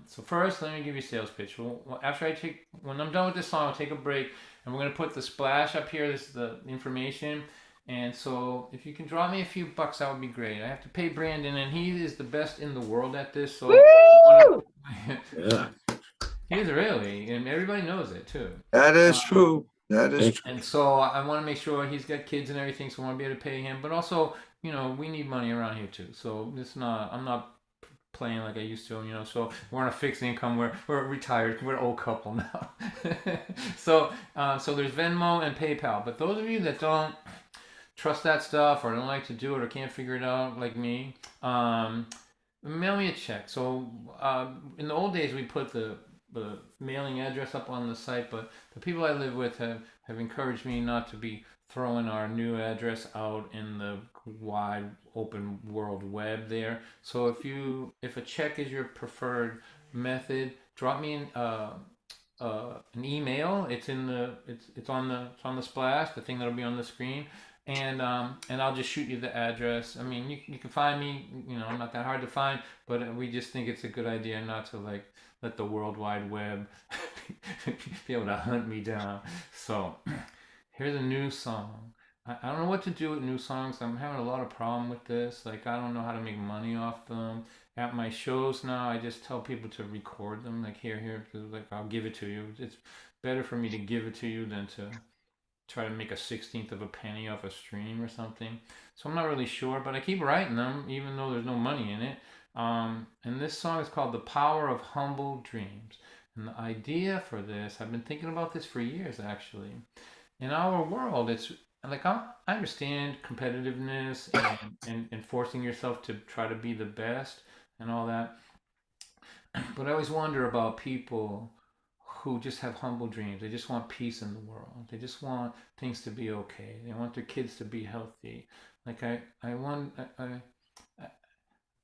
So first, let me give you a sales pitch. Well, when I'm done with this song, I'll take a break, and we're going to put the splash up here. This is the information. And so if you can drop me a few bucks, that would be great. I have to pay Brandon, and he is the best in the world at this. So Yeah. he is really, and everybody knows it too. That is true. That is true. And so I want to make sure he's got kids and everything, so I want to be able to pay him. But also, you know, we need money around here too. So I'm not playing like I used to, you know. So we're on a fixed income. We're retired. We're an old couple now. So there's Venmo and PayPal. But those of you that don't trust that stuff or don't like to do it or can't figure it out like me, mail me a check. So in the old days we put the mailing address up on the site, but the people I live with have encouraged me not to be throwing our new address out in the wide open world web there. So if a check is your preferred method, drop me an email. It's on the splash, the thing that'll be on the screen. And I'll just shoot you the address. I mean, you can find me. You know, I'm not that hard to find, but we just think it's a good idea not to like let the World Wide Web be able to hunt me down. So here's a new song. I don't know what to do with new songs. I'm having a lot of problem with this. Like, I don't know how to make money off them. At my shows now, I just tell people to record them. Like, here, like I'll give it to you. It's better for me to give it to you than to try to make a 1/16 of a penny off a stream or something. So I'm not really sure, but I keep writing them even though there's no money in it. And this song is called The Power of Humble Dreams. And the idea for this, I've been thinking about this for years actually. In our world, it's like I understand competitiveness and forcing yourself to try to be the best and all that, but I always wonder about people who just have humble dreams. They just want peace in the world. They just want things to be okay. They want their kids to be healthy. Like I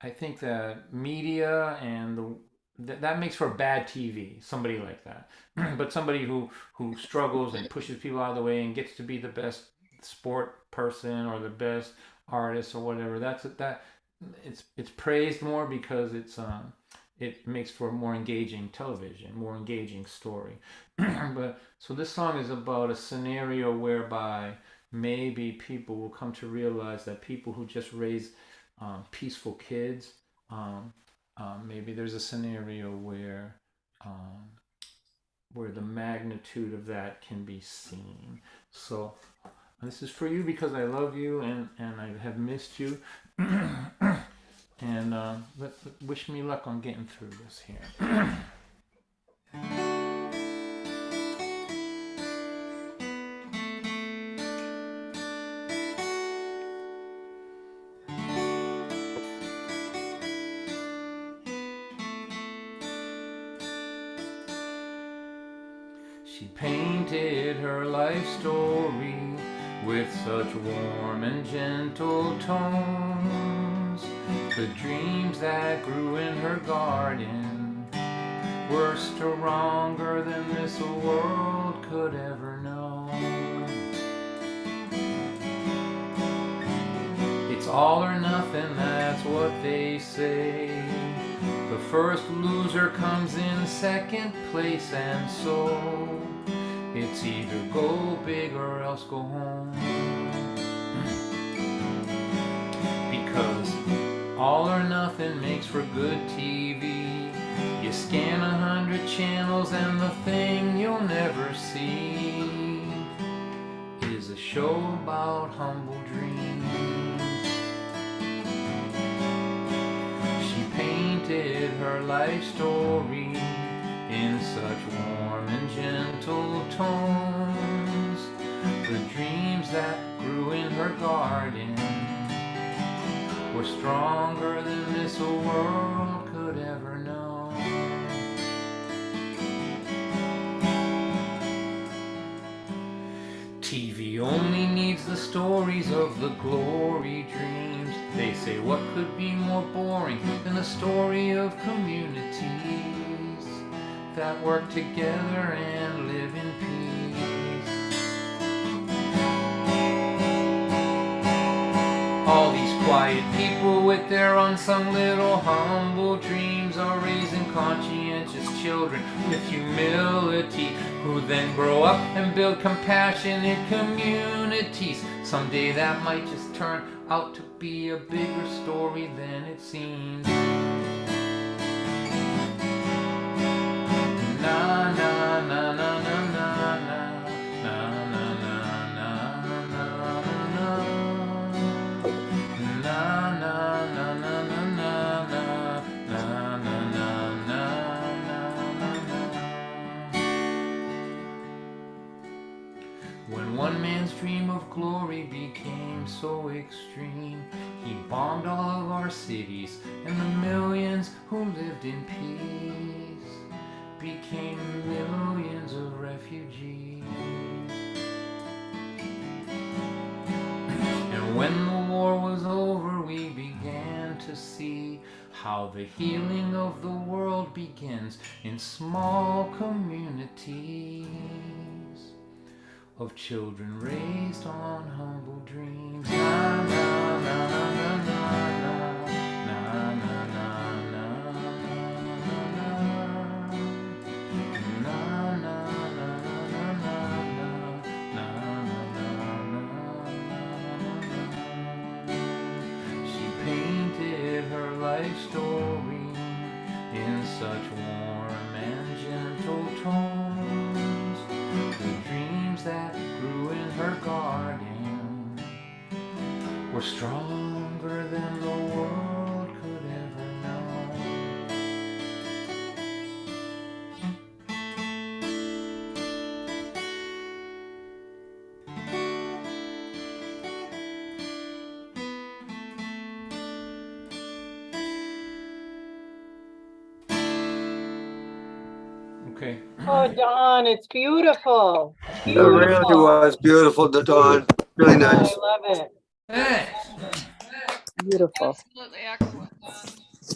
think that media and that makes for bad TV. Somebody like that, but somebody who struggles and pushes people out of the way and gets to be the best sport person or the best artist or whatever. It's praised more because it makes for a more engaging television, more engaging story. But so this song is about a scenario whereby maybe people will come to realize that people who just raise peaceful kids, maybe there's a scenario where the magnitude of that can be seen. So this is for you because I love you and I have missed you. And wish me luck on getting through this here. She painted her life story with such warm and gentle tones. The dreams that grew in her garden were stronger than this world could ever know. It's all or nothing, that's what they say. The first loser comes in second place, and so it's either go big or else go home. Because all or nothing makes for good TV. You scan 100 channels and the thing you'll never see is a show about humble dreams. She painted her life story in such warm and gentle tones. The dreams that grew in her garden were stronger than this world could ever know. TV only needs the stories of the glory dreams. They say what could be more boring than a story of communities that work together and live in peace. All these quiet people with their unsung little humble dreams are raising conscientious children with humility, who then grow up and build compassionate communities. Someday that might just turn out to be a bigger story than it seems. Na na na na na na na na na na When one man's dream of glory became so extreme, he bombed all of our cities, and the millions who lived in peace became millions of refugees. And when the war was over, we began to see how the healing of the world begins in small communities of children raised on humble dreams. Na, na, na, na, na, na, na, na, na, her life story in such warm and gentle tones. The dreams that grew in her garden were stronger than the world could ever know. Okay. Oh, Dawn, it's beautiful. It really was beautiful, Dawn. Really nice. I love it. Thanks. Beautiful. Absolutely excellent.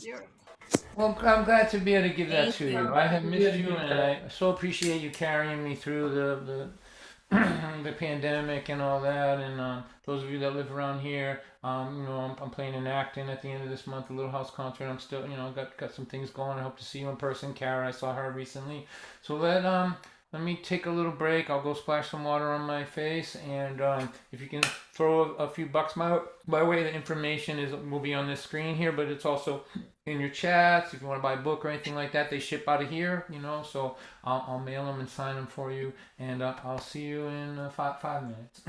Beautiful. Well, I'm glad to be able to give that Thank to you. you. I have missed you, and I so appreciate you carrying me through the the pandemic and all that. And those of you that live around here, I'm playing in Acton at the end of this month, a Little House concert. I'm still, got some things going. I hope to see you in person. Kara, I saw her recently. So let me take a little break. I'll go splash some water on my face, and if you can throw a few bucks my way, the information will be on this screen here, but it's also in your chats. If you want to buy a book or anything like that, they ship out of here, so I'll mail them and sign them for you, and I'll see you in 5 minutes.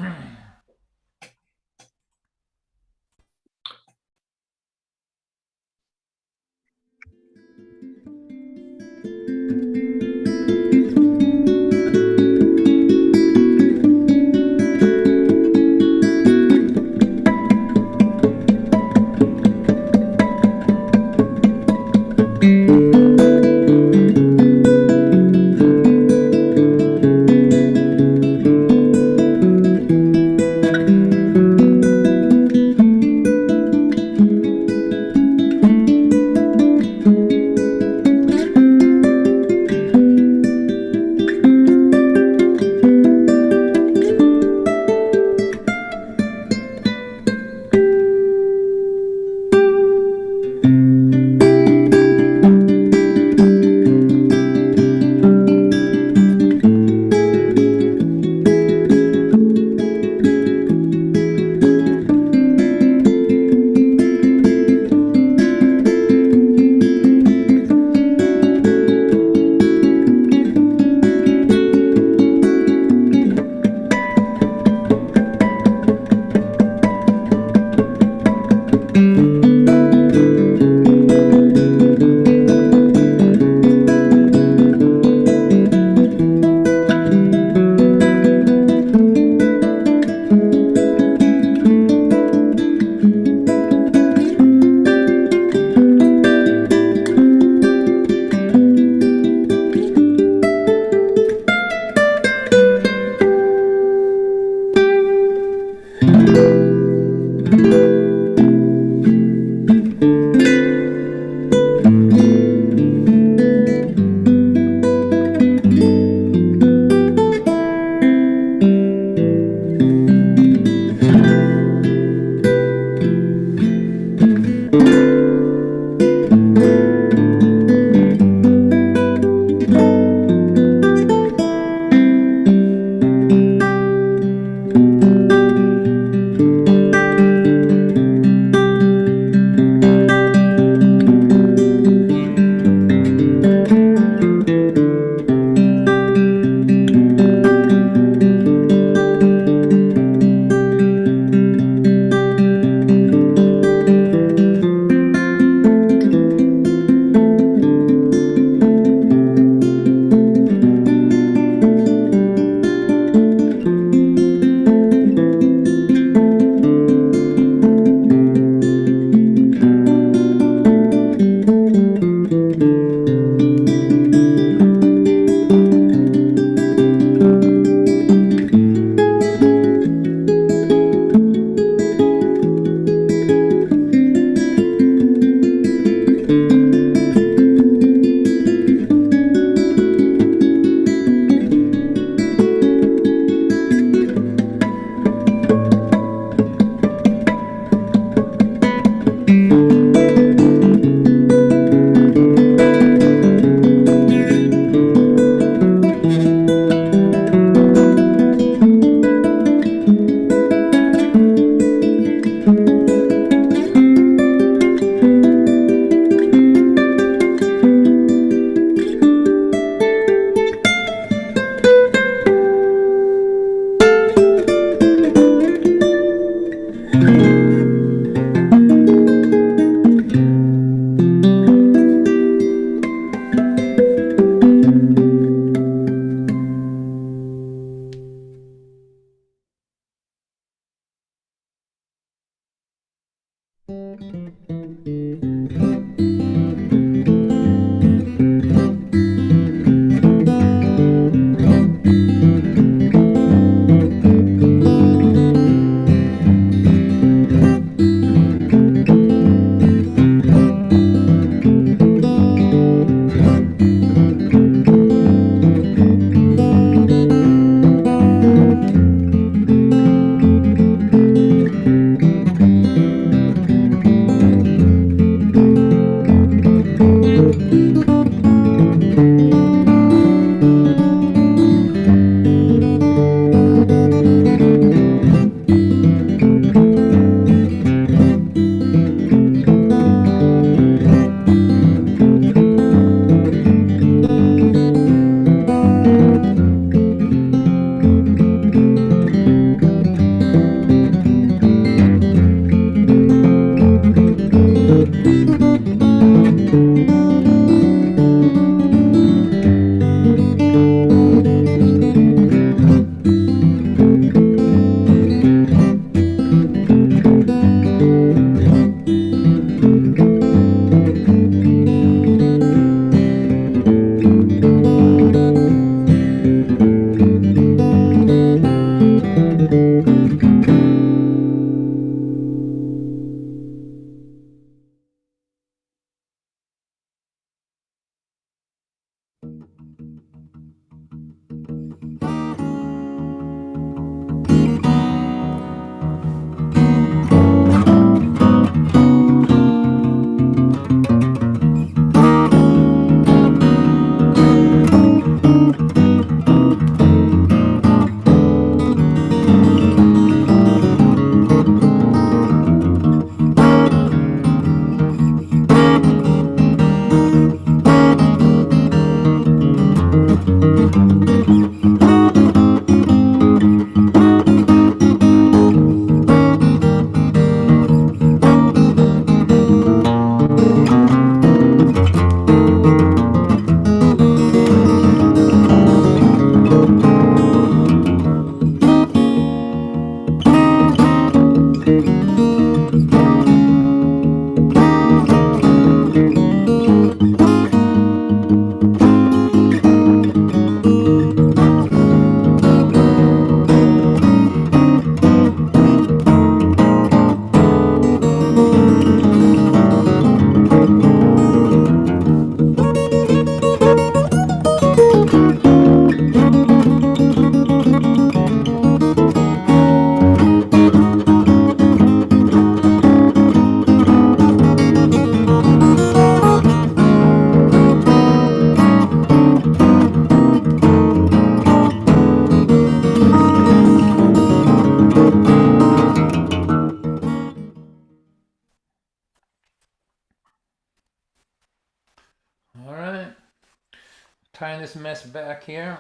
tying this mess back here.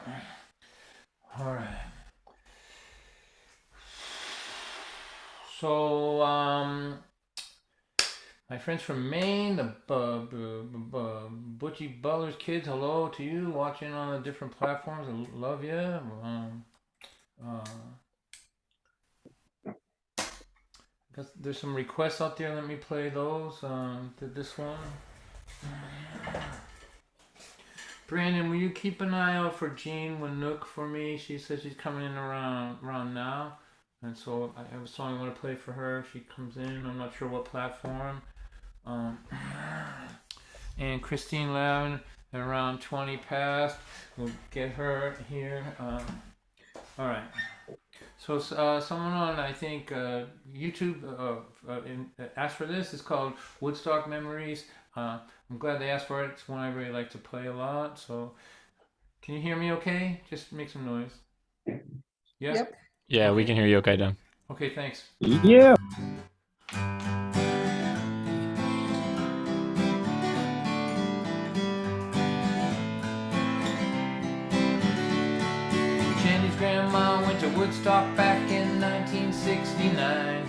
All right. So, my friends from Maine, the Butchie Butler's kids, hello to you watching on the different platforms. I love you. There's some requests out there. Let me play those. This one. Brandon, will you keep an eye out for Jean Winook for me? She says she's coming in around now. And so I have a song I want to play for her if she comes in. I'm not sure what platform. And Christine Lavin at around 20 past. We'll get her here. All right. So someone on, I think, YouTube asked for this. It's called Woodstock Memories. I'm glad they asked for it. It's one I really like to play a lot. So can you hear me okay? Just make some noise. Yeah? Yep. Yeah, we can hear you okay, Dan. Okay, thanks. Yeah. Jenny's grandma went to Woodstock back in 1969.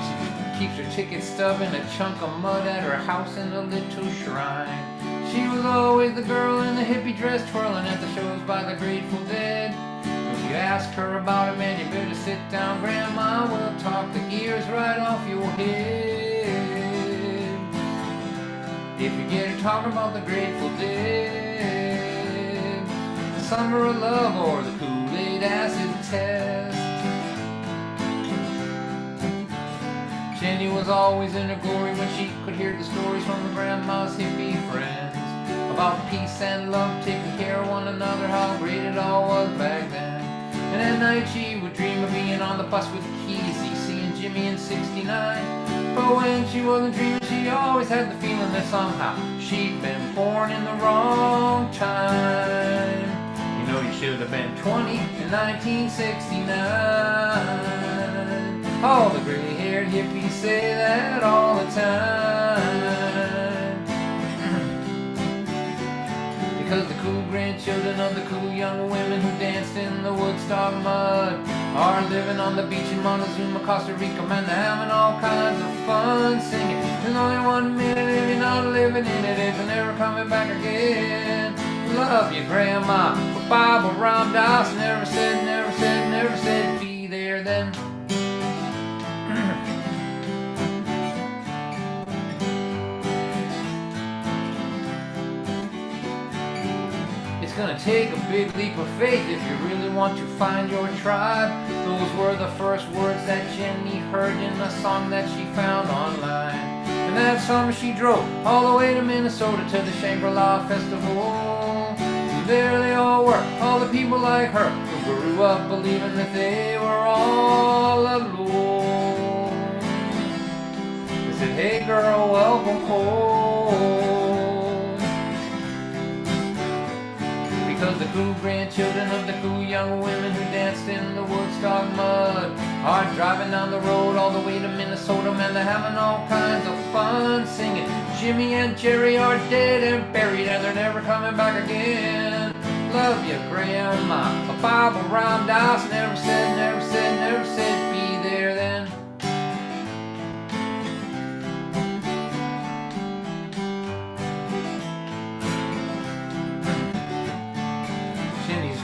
She keeps her ticket stub in a chunk of mud at her house in a little shrine. She was always the girl in the hippie dress twirling at the shows by the Grateful Dead. When you ask her about it, man, you better sit down, Grandma. We'll talk the gears right off your head. If you get her talking about the Grateful Dead, the Summer of Love or the Kool-Aid acid test. Jenny was always in her glory when she could hear the stories from her grandma's hippie friends about peace and love, taking care of one another, how great it all was back then. And at night she would dream of being on the bus with Kesey, seeing Jimmy in 69. But when she wasn't dreaming, she always had the feeling that somehow she'd been born in the wrong time. You know, you should have been 20 in 1969. All the gray-haired hippies say that all the time. Because the cool grandchildren of the cool young women who danced in the Woodstock mud are living on the beach in Montezuma, Costa Rica, man, they're having all kinds of fun singing. There's only 1 minute if you're not living in it, it's never coming back again. Love you, Grandma, but Bible Ram Dass never said, be there then. It's gonna take a big leap of faith if you really want to find your tribe. Those were the first words that Jenny heard in a song that she found online. And that summer she drove all the way to Minnesota to the Shangri-La Festival. And there they all were, all the people like her, who grew up believing that they were all alone. They said, hey girl, welcome home. Because the cool grandchildren of the cool young women who danced in the Woodstock mud are driving down the road all the way to Minnesota, man, they're having all kinds of fun singing. Jimmy and Jerry are dead and buried and they're never coming back again. Love you, Grandma, but Bible Ram Dass never said, be there then.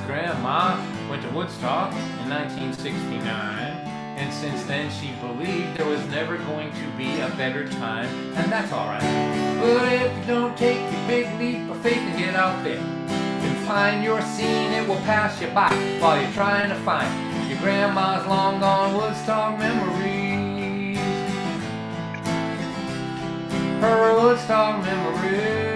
Grandma went to Woodstock in 1969, and since then she believed there was never going to be a better time, and that's alright. But if you don't take your big leap of faith and get out there and find your scene, it will pass you by while you're trying to find your grandma's long gone Woodstock memories. Her Woodstock memories.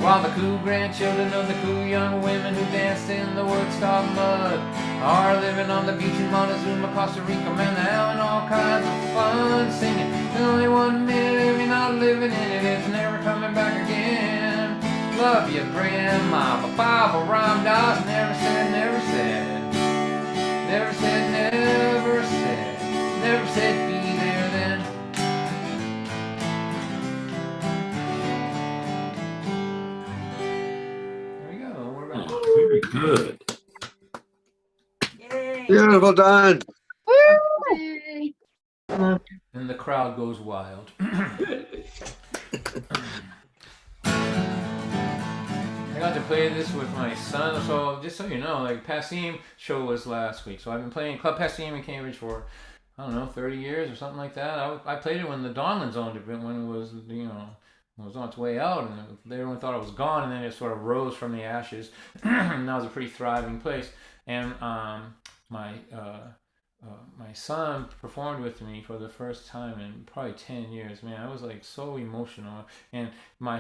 While the cool grandchildren of the cool young women who danced in the Woodstock mud are living on the beach in Montezuma, Costa Rica, man, they're having all kinds of fun singing. There's only 1 minute if you're not living in it, it's never coming back again. Love you, Grandma, but Bible Ram Dass never said, be there then. Very good. Beautiful, Don. And the crowd goes wild. I got to play this with my son, so just so you know, like Passim show was last week. So I've been playing Club Passim in Cambridge for, I don't know, 30 years or something like that. I played it when the Donlands owned it, when it was, you know, it was on its way out, and everyone thought it was gone, and then it sort of rose from the ashes. And that was a pretty thriving place. And my son performed with me for the first time in probably 10 years. Man, I was like so emotional. And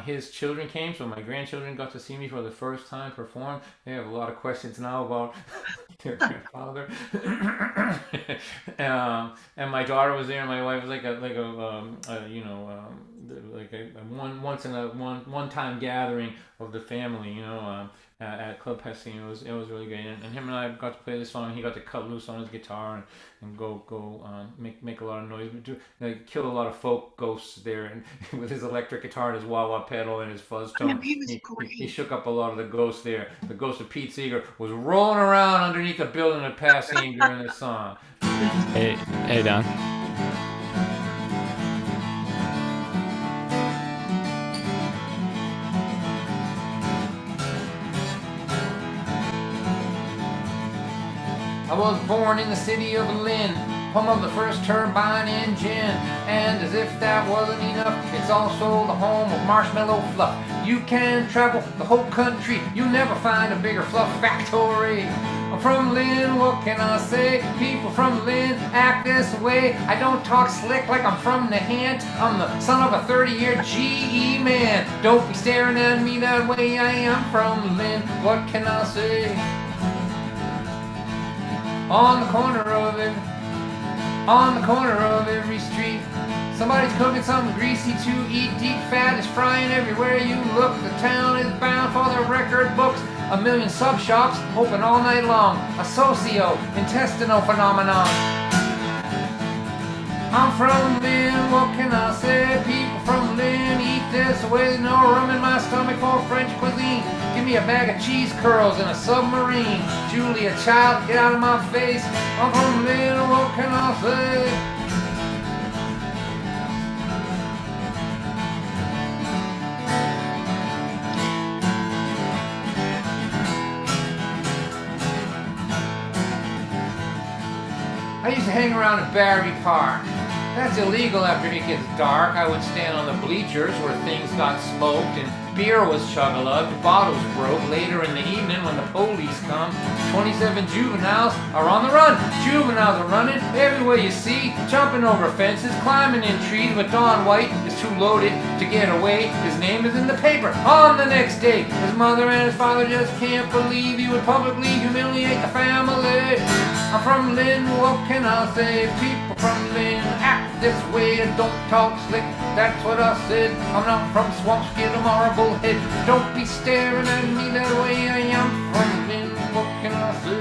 his children came, so my grandchildren got to see me for the first time perform. They have a lot of questions now about their grandfather. And my daughter was there, and my wife was like a one time gathering of the family, you know. At Club Passim, it was really great, and him and I got to play this song. He got to cut loose on his guitar and go make a lot of noise, kill a lot of folk ghosts there, and with his electric guitar and his wah wah pedal and his fuzz tone, he shook up a lot of the ghosts there. The ghost of Pete Seeger was rolling around underneath the building of Passim during this song. Hey, Don. I was born in the city of Lynn, home of the first turbine engine. And as if that wasn't enough, it's also the home of marshmallow fluff. You can travel the whole country, you'll never find a bigger fluff factory. I'm from Lynn, what can I say? People from Lynn act this way. I don't talk slick like I'm from the Hant. I'm the son of a 30-year GE man. Don't be staring at me that way, I am from Lynn, what can I say? On the corner of every street, somebody's cooking something greasy to eat. Deep fat is frying everywhere you look. The town is bound for the record books. A million sub shops open all night long. A socio-intestinal phenomenon. I'm from Lynn, what can I say? People from Lynn eat this way. No room in my stomach for French cuisine. Give me a bag of cheese curls and a submarine. Julia Child, get out of my face. I'm from Lynn, what can I say? I used to hang around at Barrowby Park. That's illegal after it gets dark. I would stand on the bleachers where things got smoked and beer was chug-a-lugged, bottles broke. Later in the evening when the police come, 27 juveniles are on the run. Juveniles are running everywhere you see, jumping over fences, climbing in trees, but Don White is too loaded to get away. His name is in the paper on the next day. His mother and his father just can't believe he would publicly humiliate the family. I'm from Lynn, what can I say? People from Lynn act this way and don't talk slick. That's what I said. I'm not from Swampscott or Marblehead. Don't be staring at me that way. I am from Lynn, what can I say?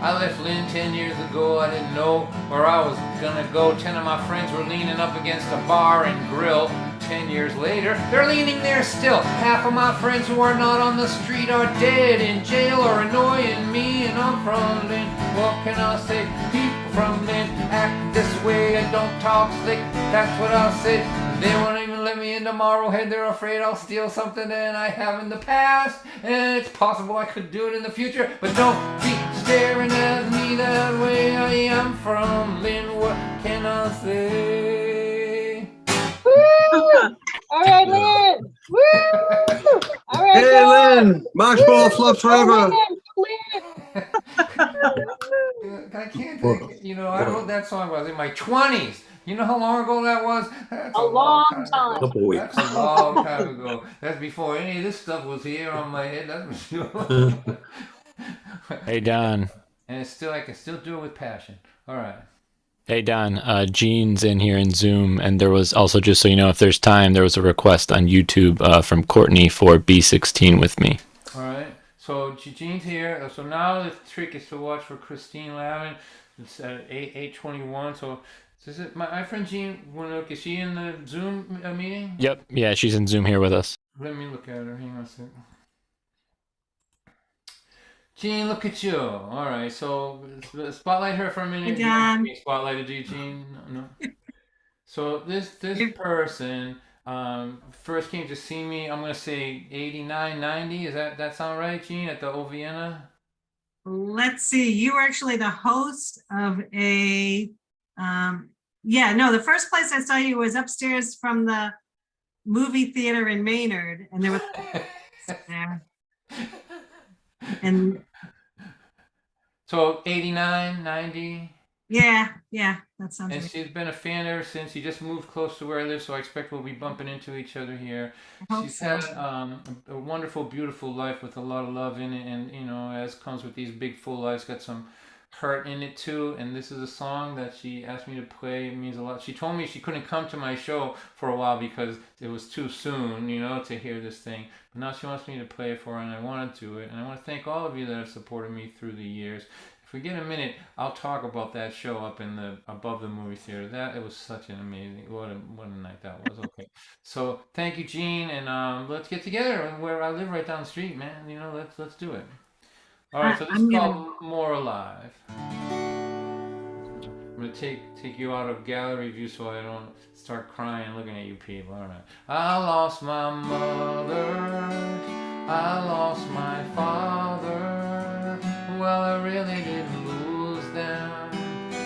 I left Lynn 10 years ago. I didn't know where I was gonna go. 10 of my friends were leaning up against a bar and grill. 10 years later, they're leaning there still. Half of my friends who are not on the street are dead, in jail, or annoying me. And I'm from Lynn, what can I say? People from Lynn act this way and don't talk slick. That's what I said. They won't even let me into Marblehead. They're afraid I'll steal something that I have in the past. And it's possible I could do it in the future. But don't be staring at me that way. I am from Lynn, what can I say? Woo! All right, Lynn. Woo! All right, Hey, Lynn. Lynn. Marshmallow fluff forever. Lynn. I can't think. You know, I wrote that song when I was in my 20s. You know how long ago that was? That's A long time. Ago. Couple weeks. That's a long time ago. That's before any of this stuff was here on my head. That's for sure. Hey, Don. And it's still, I can still do it with passion. All right. Hey, Don. Gene's in here in Zoom, and there was also, just so you know, if there's time, there was a request on YouTube from Courtney for B16 with me. All right. So Gene's here. So now the trick is to watch for Christine Lavin. It's at 8:21. So is it my friend Jean? Is she in the Zoom meeting? Yep. Yeah, she's in Zoom here with us. Let me look at her. Hang on a second. Jean, look at you. All right, so spotlight her for a minute. Hey, Don. Spotlighted you, Jean. No. So this person first came to see me. I'm gonna say 89, 90. Is that sound right, Jean? At the O Vienna. Let's see. You were actually the host of a. The first place I saw you was upstairs from the movie theater in Maynard, and there was there. And so 89, 90. Yeah, that sounds And right. she's been a fan ever since. She just moved close to where I live, so I expect we'll be bumping into each other here. She's had a wonderful, beautiful life with a lot of love in it, and as comes with these big full lives, got some hurt in it too. And this is a song that she asked me to play. It means a lot. She told me she couldn't come to my show for a while because it was too soon, to hear this thing. But now she wants me to play it for her, and I want to do it. And I want to thank all of you that have supported me through the years. If we get a minute, I'll talk about that show up in the above the movie theater. It was such an amazing, what a night that was. Okay, so thank you, Jean, and let's get together where I live right down the street, man. Let's do it. All right, so this is called More Alive. I'm gonna take you out of gallery view so I don't start crying looking at you people. All right. I lost my mother. I lost my father. Well, I really didn't lose them.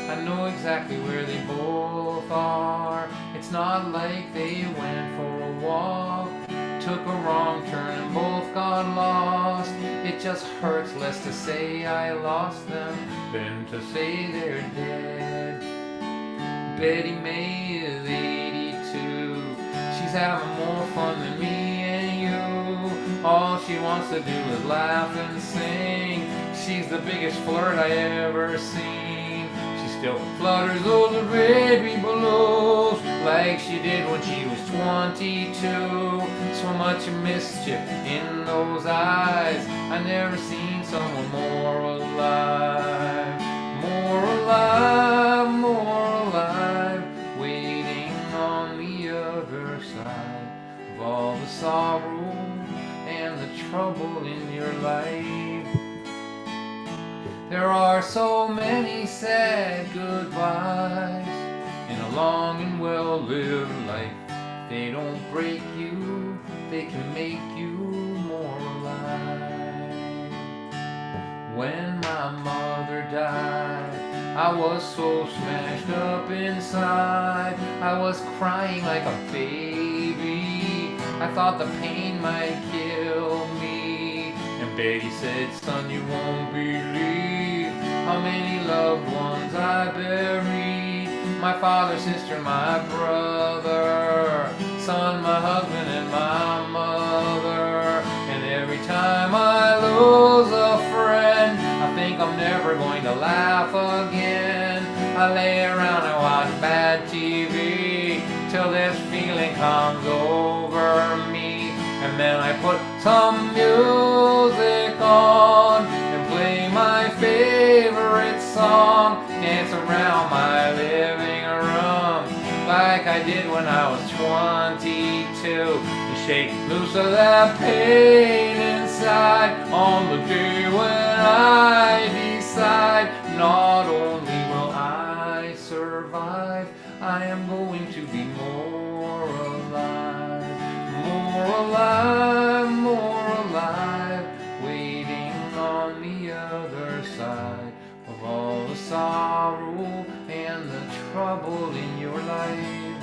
I know exactly where they both are. It's not like they went for a walk, took a wrong turn and both got lost. It just hurts less to say I lost them than to say they're dead. Betty May is 82. She's having more fun than me and you. All she wants to do is laugh and sing. She's the biggest flirt I ever seen. She still flutters those baby balloons like she did when she was 22. So much mischief in those eyes. I never seen someone more alive. More alive, more alive. Waiting on the other side of all the sorrow and the trouble in your life. There are so many sad goodbyes in a long and well-lived life. They don't break you, they can make you more alive. When my mother died, I was so smashed up inside. I was crying like a baby. I thought the pain might kill me. And Betty said, son, you won't believe how many loved ones I buried. My father, sister, my brother, son, my husband, and my mother. And every time I lose a friend, I think I'm never going to laugh again. I lay around and watch bad TV till this feeling comes over me. And then I put some music on and play my favorite song. Dance around my living room like I did when I was 22. And shake loose of that pain inside on the day when I decide not only will I survive, I am going to be more alive. More alive, more alive, waiting on the other side of all the sorrow and the trouble in your life.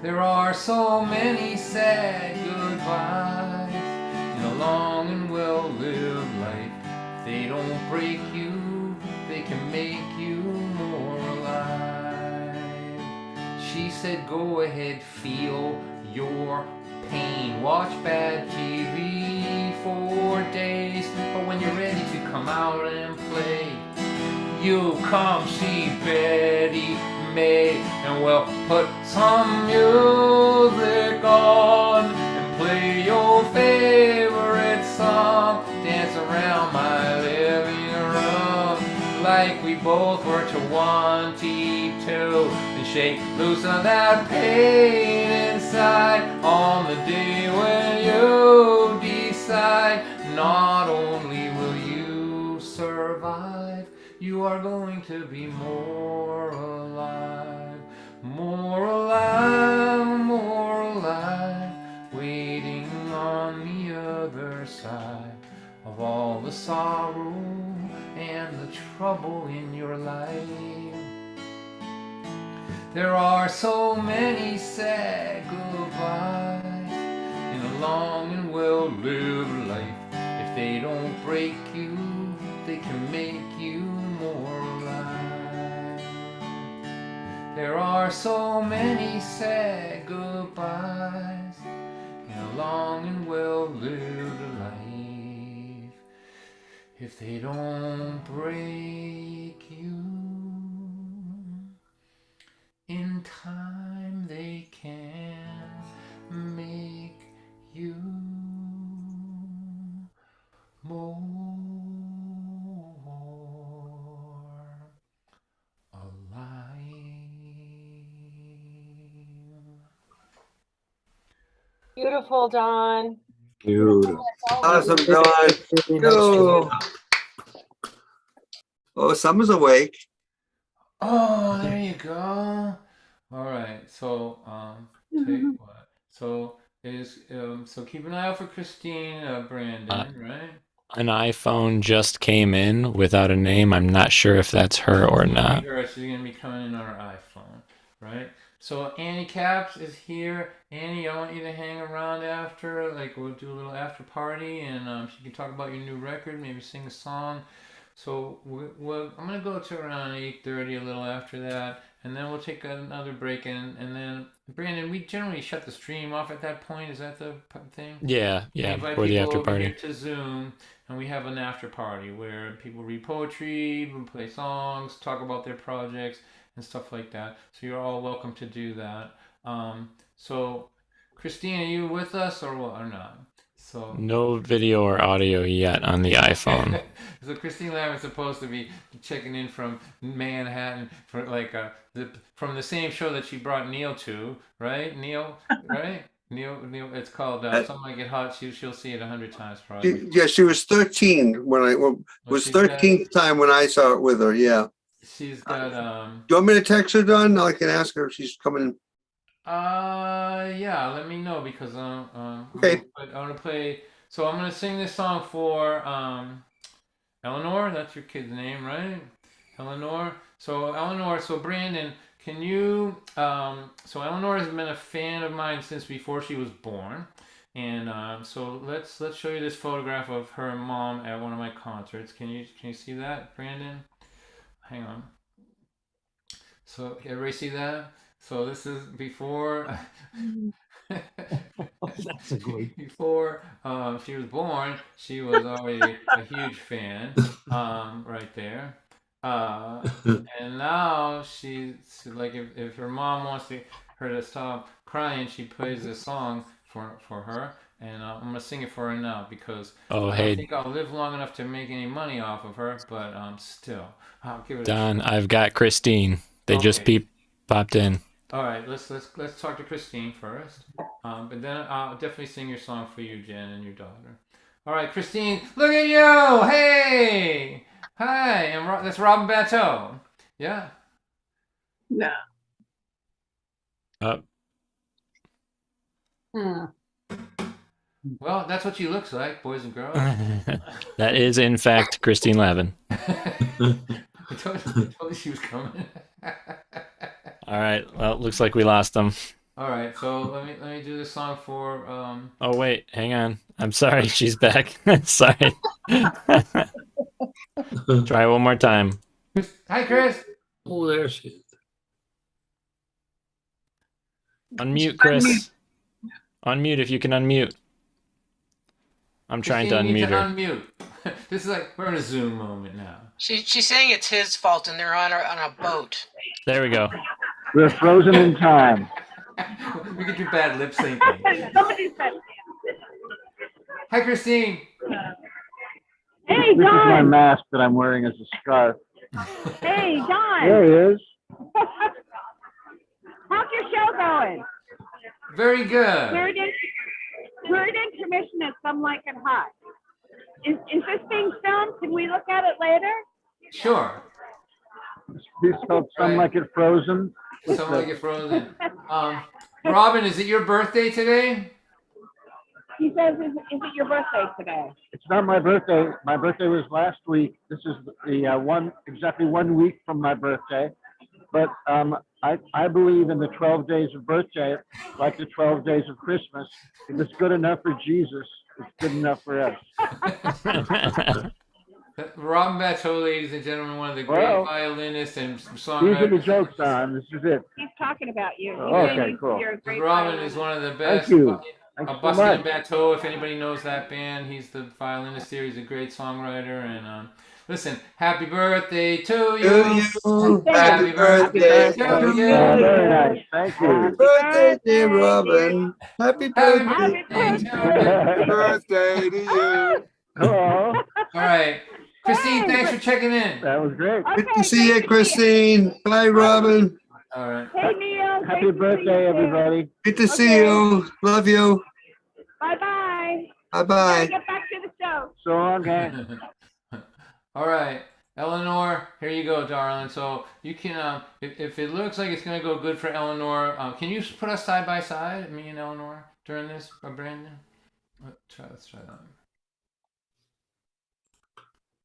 There are so many sad goodbyes in a long and well-lived life. If they don't break you, they can make you more alive. She said, go ahead, feel your pain. Watch bad TV for days, but when you're ready to come out and play, you come see Betty May, and we'll put some music on and play your favorite song. Dance around my living room like we both were 22, and shake loose of that pain inside on the day when you decide not only are going to be more alive, more alive, more alive, waiting on the other side of all the sorrow and the trouble in your life. There are so many sad goodbyes in a long and well-lived life. If they don't break you, they can make you more alive. There are so many sad goodbyes in a long and well-lived life. If they don't break you, in time they can make you more alive. Beautiful, Don. Beautiful. Awesome, Don. Go. Oh, someone's awake. Oh, there you go. All right. So, take what? So so keep an eye out for Christine, Brandon, right? An iPhone just came in without a name. I'm not sure if that's her or not. She's gonna be coming in on her iPhone, right? So Annie Caps is here. Annie, I want you to hang around after. Like, we'll do a little after party, and she can talk about your new record, maybe sing a song. So I'm gonna go to around 8:30, a little after that, and then we'll take another break. And then Brandon, we generally shut the stream off at that point. Is that the thing? Yeah, We invite for the people after over party. here to Zoom, and we have an after party where people read poetry, we play songs, talk about their projects and stuff like that. So you're all welcome to do that. So Christine, are you with us or what, or not? So No video or audio yet on the iPhone. So Christine Lamb is supposed to be checking in from Manhattan for from the same show that she brought Neil to, right? Neil, right? Neil, it's called Something Like It Hot. She'll see it 100 times probably. She was 13 when it was 13th time when I saw it with her. Yeah. She's got Do you want me to text her, Don? I can ask her if she's coming. yeah, let me know because Okay. I want to play. So I'm gonna sing this song for Eleanor. That's your kid's name, right? Eleanor. So Brandon, can you? So Eleanor has been a fan of mine since before she was born, and so let's show you this photograph of her and mom at one of my concerts. Can you see that, Brandon? Hang on. So everybody see that? So this is before. That's a great. Before she was born, she was already a huge fan, right there. And now she's like, if her mom wants her to stop crying, she plays this song for her, and I'm gonna sing it for her now because I don't think I'll live long enough to make any money off of her, but still, I'll give it. Don, I've got Christine. They just popped in. All right, let's talk to Christine first, but then I'll definitely sing your song for you, Jen, and your daughter. All right, Christine, look at you! Hey, hi, and that's Robin Bateau. Yeah. No. Well, that's what she looks like, boys and girls. That is, in fact, Christine Lavin. I told you she was coming. All right. Well, it looks like we lost them. All right. So let me do this song for. Oh wait, hang on. I'm sorry. She's back. Sorry. Try one more time. Hi, Chris. Oh, there she is. Unmute, Chris. Unmute if you can unmute. I'm trying to unmute her. Unmute. This is like we're in a Zoom moment now. She's saying it's his fault and they're on a boat. There we go. We're frozen in time. We could do bad lip syncing. Hi, Christine. Hey, This is my Don. mask that I'm wearing as a scarf. Hey, Don. There he is. How's your show going? Very good. We're in intermission at Some Like It Hot. Is this being filmed? Can we look at it later? Sure. He spelled some Right. like it frozen. with Some the- like it frozen. Robin, is it your birthday today? He says, is it your birthday today? It's not my birthday. My birthday was last week. This is the exactly 1 week from my birthday. But I believe in the 12 days of birthday, like the 12 days of Christmas. If it's good enough for Jesus, it's good enough for us. Robin Bateau, ladies and gentlemen, one of the great Well, violinists and These are the songwriters. jokes on. This is it. He's talking about you. He's Okay, saying cool. You're a great Robin violinist. is one of the best. Thank you. Thanks so Bustin' much. and Bateau, if anybody knows that band, he's the violinist here. He's a great songwriter. And listen, happy birthday to you. Happy birthday to you. Very nice. Thank you. Happy birthday, dear Robin. Happy birthday. Happy birthday to you. Hello. All right. Christine, thanks for checking in. That was great. Good to see you, Christine. Bye, Robin. All right. Hey, Neil. Happy birthday, everybody. Good to see you. Love you. Bye-bye. Bye-bye. Get back to the show. So long, gang. All right. Eleanor, here you go, darling. So you can, if it looks like it's going to go good for Eleanor, can you put us side by side, me and Eleanor, during this, Brandon? Let's try that.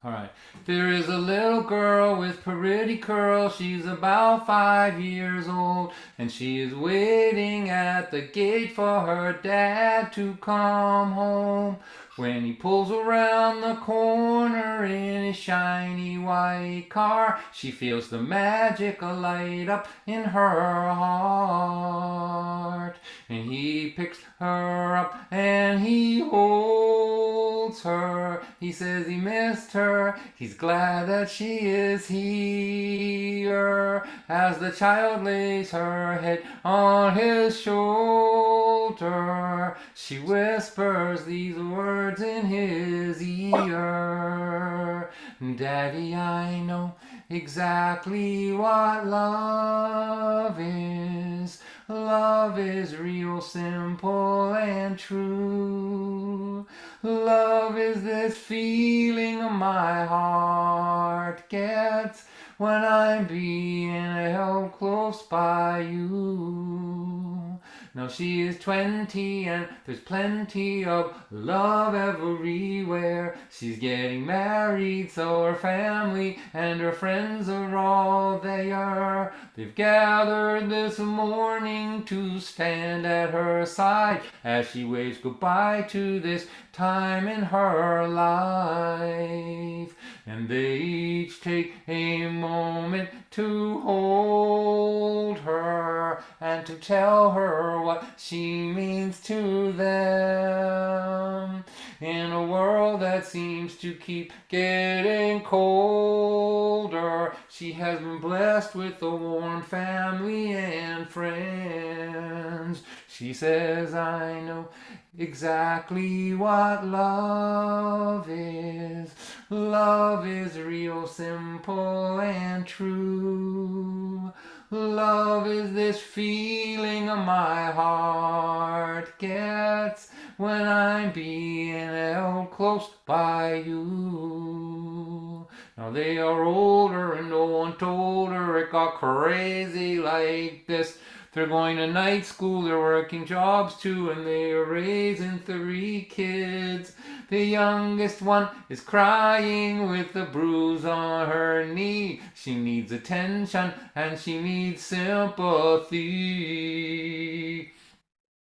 All right. There is a little girl with pretty curls. She's about 5 years old, and she is waiting at the gate for her dad to come home. When he pulls around the corner in his shiny white car, she feels the magic light up in her heart. And he picks her up and he holds her. He says he missed her. He's glad that she is here. As the child lays her head on his shoulder, she whispers these words in his ear. Daddy, I know exactly what love is. Love is real simple and true. Love is this feeling my heart gets when I'm being held close by you. Now she is 20 and there's plenty of love everywhere. She's getting married, so her family and her friends are all there. They've gathered this morning to stand at her side as she waves goodbye to this time in her life. And they each take a moment to hold her and to tell her what she means to them. In a world that seems to keep getting colder, she has been blessed with a warm family and friends. She says, I know exactly what love is. Love is real simple and true. Love is this feeling my heart gets when I'm being held close by you. Now they are older and no one told her it got crazy like this. They're going to night school, they're working jobs too, and they are raising 3 kids. The youngest one is crying with a bruise on her knee. She needs attention and she needs sympathy.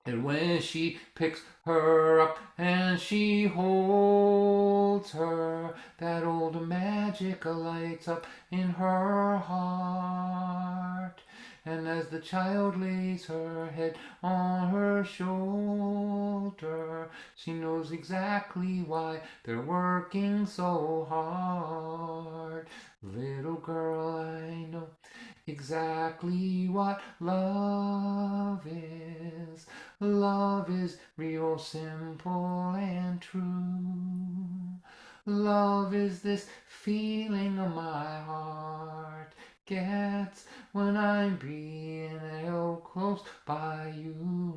And when she picks her up and she holds her, that old magic lights up in her heart. And as the child lays her head on her shoulder, she knows exactly why they're working so hard. Little girl, I know exactly what love is. Love is real simple and true. Love is this feeling my heart gets when I'm being held close by you.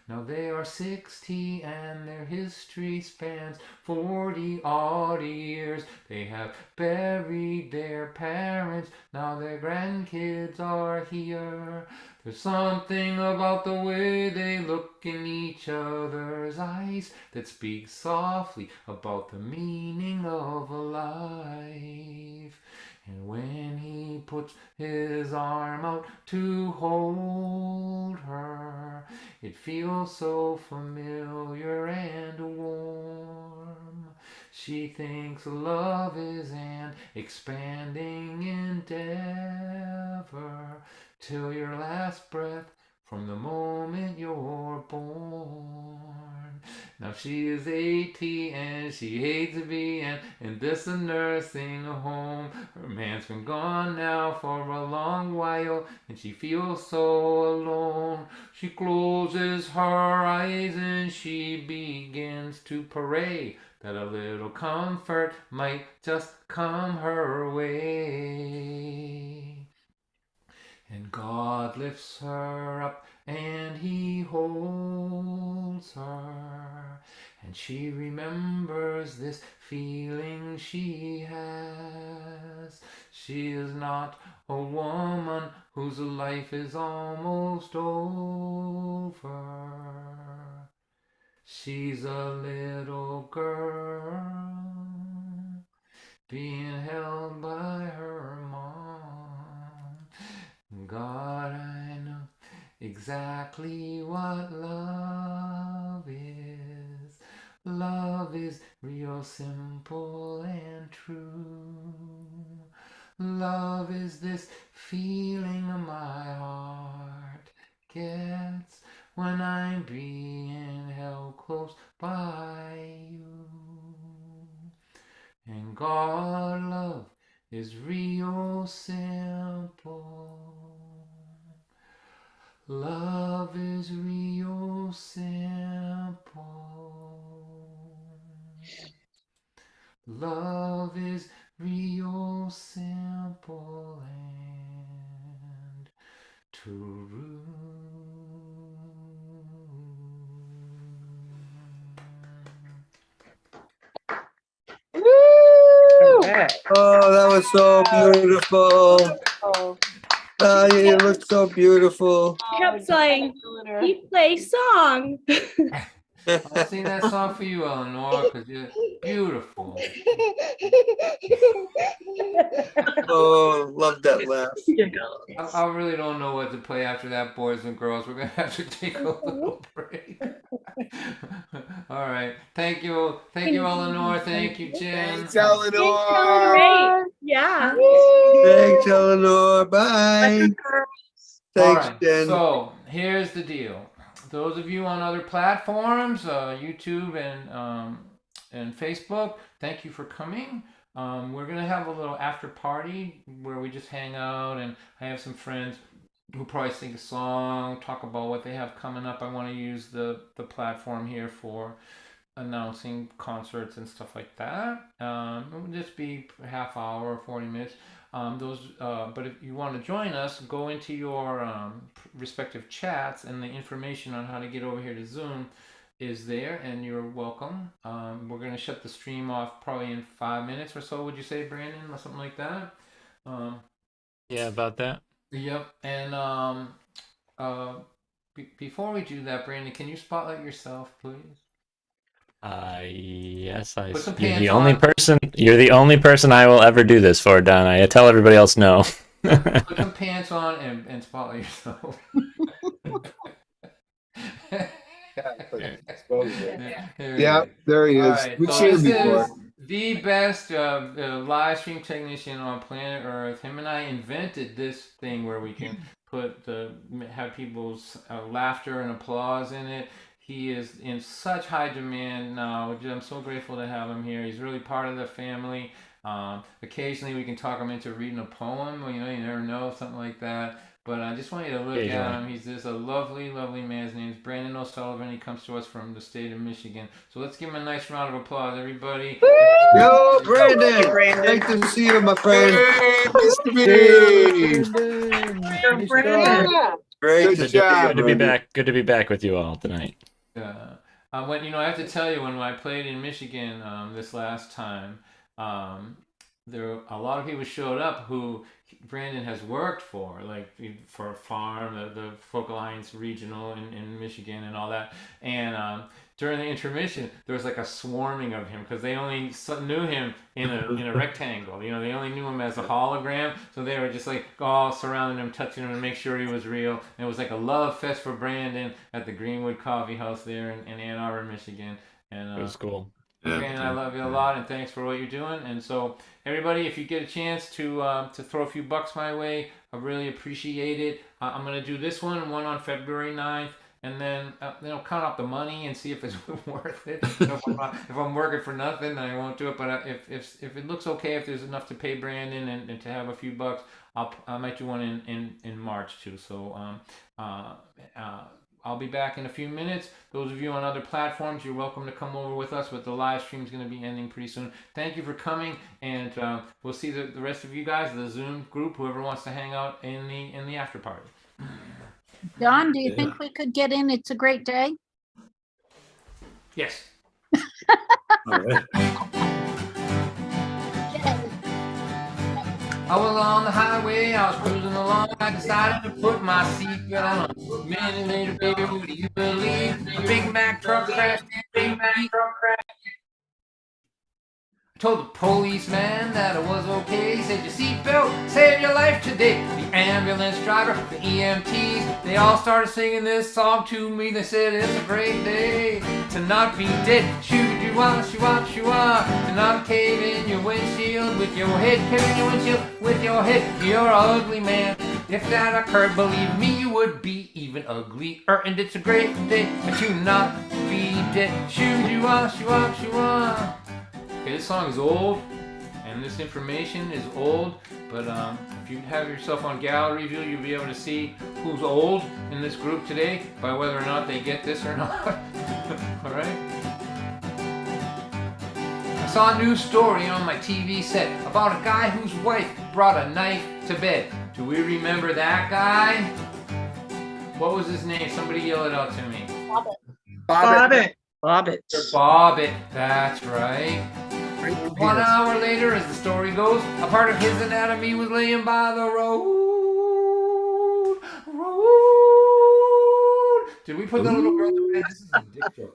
Now they are 60 and their history spans 40 odd years. They have buried their parents, now their grandkids are here. There's something about the way they look in each other's eyes that speaks softly about the meaning of a life. And when he puts his arm out to hold her, it feels so familiar and warm. She thinks love is an expanding endeavor till your last breath from the moment you're born. Now she is 80 and she hates being in this nursing home. Her man's been gone now for a long while and she feels so alone. She closes her eyes and she begins to pray that a little comfort might just come her way. And God lifts her up and he holds her, and she remembers this feeling she has. She is not a woman whose life is almost over. She's a little girl being held by her mom. God, I know exactly what love is. Love is real simple and true. Love is this feeling my heart gets when I'm being held close by you. And God, love is real simple. Love is real simple. Love is real simple and true. Oh, that was so beautiful. You look so beautiful. He kept saying, he plays song. I'll sing that song for you, Eleanor, because you're beautiful. Oh, love that laugh. I really don't know what to play after that, boys and girls. We're going to have to take a little break. All right. Thank you. Thank you, Eleanor. Thank you, Jen. Thanks, Eleanor. Great. Yeah. Thanks, Eleanor. Bye. All Thanks, right. Jen. So here's the deal. Those of you on other platforms, YouTube and Facebook, thank you for coming. We're gonna have a little after party where we just hang out, and I have some friends who probably sing a song, talk about what they have coming up. I want to use the platform here for announcing concerts and stuff like that. It will just be a half hour, 40 minutes. But if you want to join us, go into your respective chats, and the information on how to get over here to Zoom is there, and you're welcome. We're going to shut the stream off probably in 5 minutes or so, would you say, Brandon, or something like that? Yeah, about that. Yep. And before we do that, Brandon, can you spotlight yourself, please? Yes, Put some you're pants the only on. person. You're the only person I will ever do this for, Don. I tell everybody else no. Put some pants on and spotlight yourself. Yeah, there he is. Right, We've so seen him this before. is the best live stream technician on planet Earth. Him and I invented this thing where we can have people's laughter and applause in it. He is in such high demand now. I'm so grateful to have him here. He's really part of the family. Occasionally we can talk him into reading a poem. You never know, something like that. But I just want you to look at him. He's just a lovely, lovely man. His name's Brandon O'Sullivan. He comes to us from the state of Michigan. So let's give him a nice round of applause, everybody. Yo, Brandon. Great to see you, my friend. Nice to meet you. Great Good job. to be back. Good to be back with you all tonight. When I have to tell you, when I played in Michigan this last time, there a lot of people showed up who Brandon has worked for, like for a farm, the Folk Alliance Regional in Michigan and all that. And during the intermission, there was like a swarming of him because they only knew him in a rectangle. You know, they only knew him as a hologram, so they were just like all surrounding him, touching him to make sure he was real. And it was like a love fest for Brandon at the Greenwood Coffee House there in Ann Arbor, Michigan. And It was cool. Brandon, I love you a lot, and thanks for what you're doing. And so, everybody, if you get a chance to throw a few bucks my way, I really appreciate it. I'm gonna do this one on February 9th, and then count up the money and see if it's worth it. If I'm working for nothing, then I won't do it. But if it looks okay, if there's enough to pay Brandon and to have a few bucks, I might do one in March too. So I'll be back in a few minutes. Those of you on other platforms, you're welcome to come over with us, but the live stream is going to be ending pretty soon. Thank you for coming, and we'll see the rest of you guys, the Zoom group, whoever wants to hang out in the after party. Don, do you think we could get in It's a Great Day? Yes. All right. I was on the highway, I was cruising along, I decided to put my seatbelt on. A minute later, baby, who do you believe? A Big Mac truck crashed into me. I told the policeman that it was okay. He said, your seatbelt saved your life today. The ambulance driver, the EMTs, they all started singing this song to me. They said, it's a great day to not be dead. Shoo-doo-wah, shoo-wah, shoo-wah. To not cave in your windshield with your head. Cave in your windshield with your head. You're an ugly man. If that occurred, believe me, you would be even uglier. And it's a great day to not be dead. Shoo-doo-wah, shoo-wah, shoo-wah. Okay, this song is old, and this information is old, but if you have yourself on gallery view, you'll be able to see who's old in this group today by whether or not they get this or not. All right? I saw a news story on my TV set about a guy whose wife brought a knife to bed. Do we remember that guy? What was his name? Somebody yell it out to me. Bobbit. Bobbit, that's right. 1 hour later, as the story goes, a part of his anatomy was laying by the road. Did we put the little girl to bed? This is a dick joke.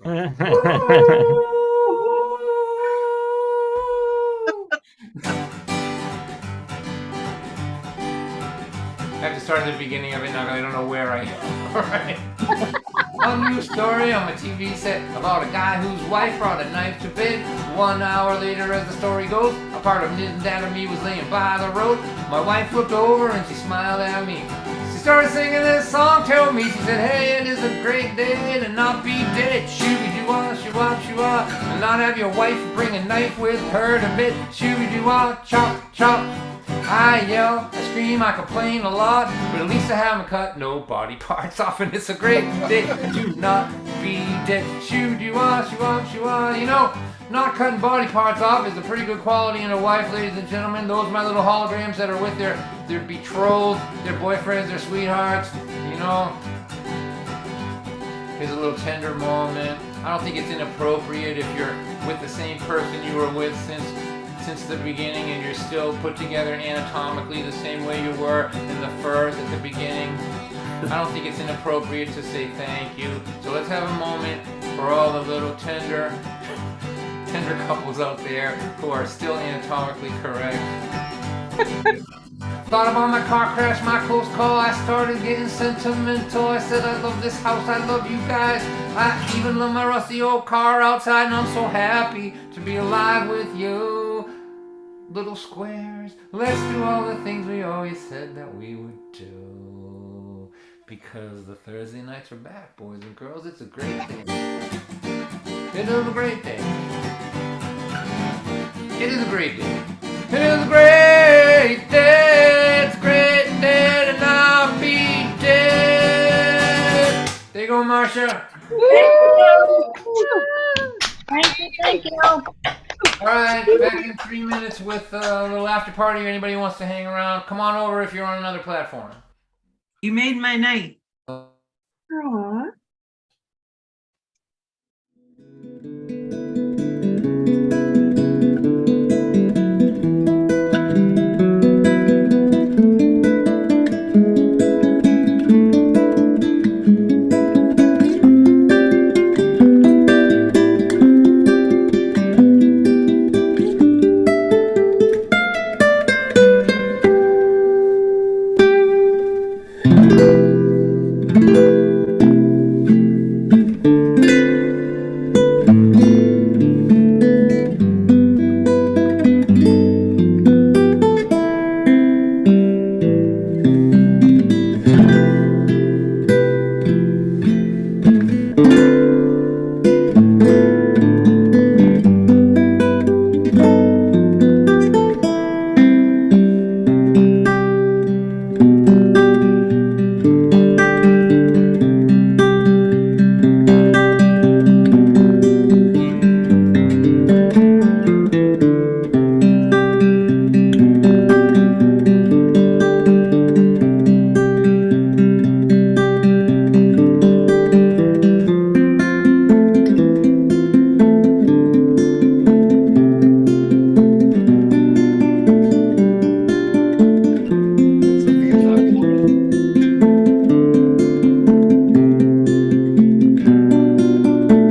I have to start at the beginning of it now, I don't know where I am. All right. A new story on my TV set about a guy whose wife brought a knife to bed. 1 hour later, as the story goes, a part of his anatomy was laying by the road. My wife looked over and she smiled at me. She started singing this song to me. She said, hey, it is a great day to not be dead. Shoo-doo-wah, shoo-wah, shoo-wah. And not have your wife bring a knife with her to bed. Shoo-doo-wah, chop, chop. I yell, I scream, I complain a lot, but at least I haven't cut no body parts off, and it's a great day to not be dead. Shoo-doo-wah, shoo-wah, shoo-wah. You know, not cutting body parts off is a pretty good quality in a wife, ladies and gentlemen. Those are my little holograms that are with their betrothed, their boyfriends, their sweethearts, you know. Here's a little tender moment. I don't think it's inappropriate if you're with the same person you were with since the beginning and you're still put together anatomically the same way you were in the first at the beginning. I don't think it's inappropriate to say thank you. So let's have a moment for all the little tender couples out there who are still anatomically correct. Thought about my car crash, my close call. I started getting sentimental. I said I love this house, I love you guys. I even love my rusty old car outside, and I'm so happy to be alive with you. Little squares, let's do all the things we always said that we would do. Because the Thursday nights are back, boys and girls. It's a great day. It is a great day. It is a great day. It is a great day. It's a great day to not be you, Marcia. Thank you. All right, back in 3 minutes with a little after party. Anybody who wants to hang around, come on over if you're on another platform. You made my night. Aw.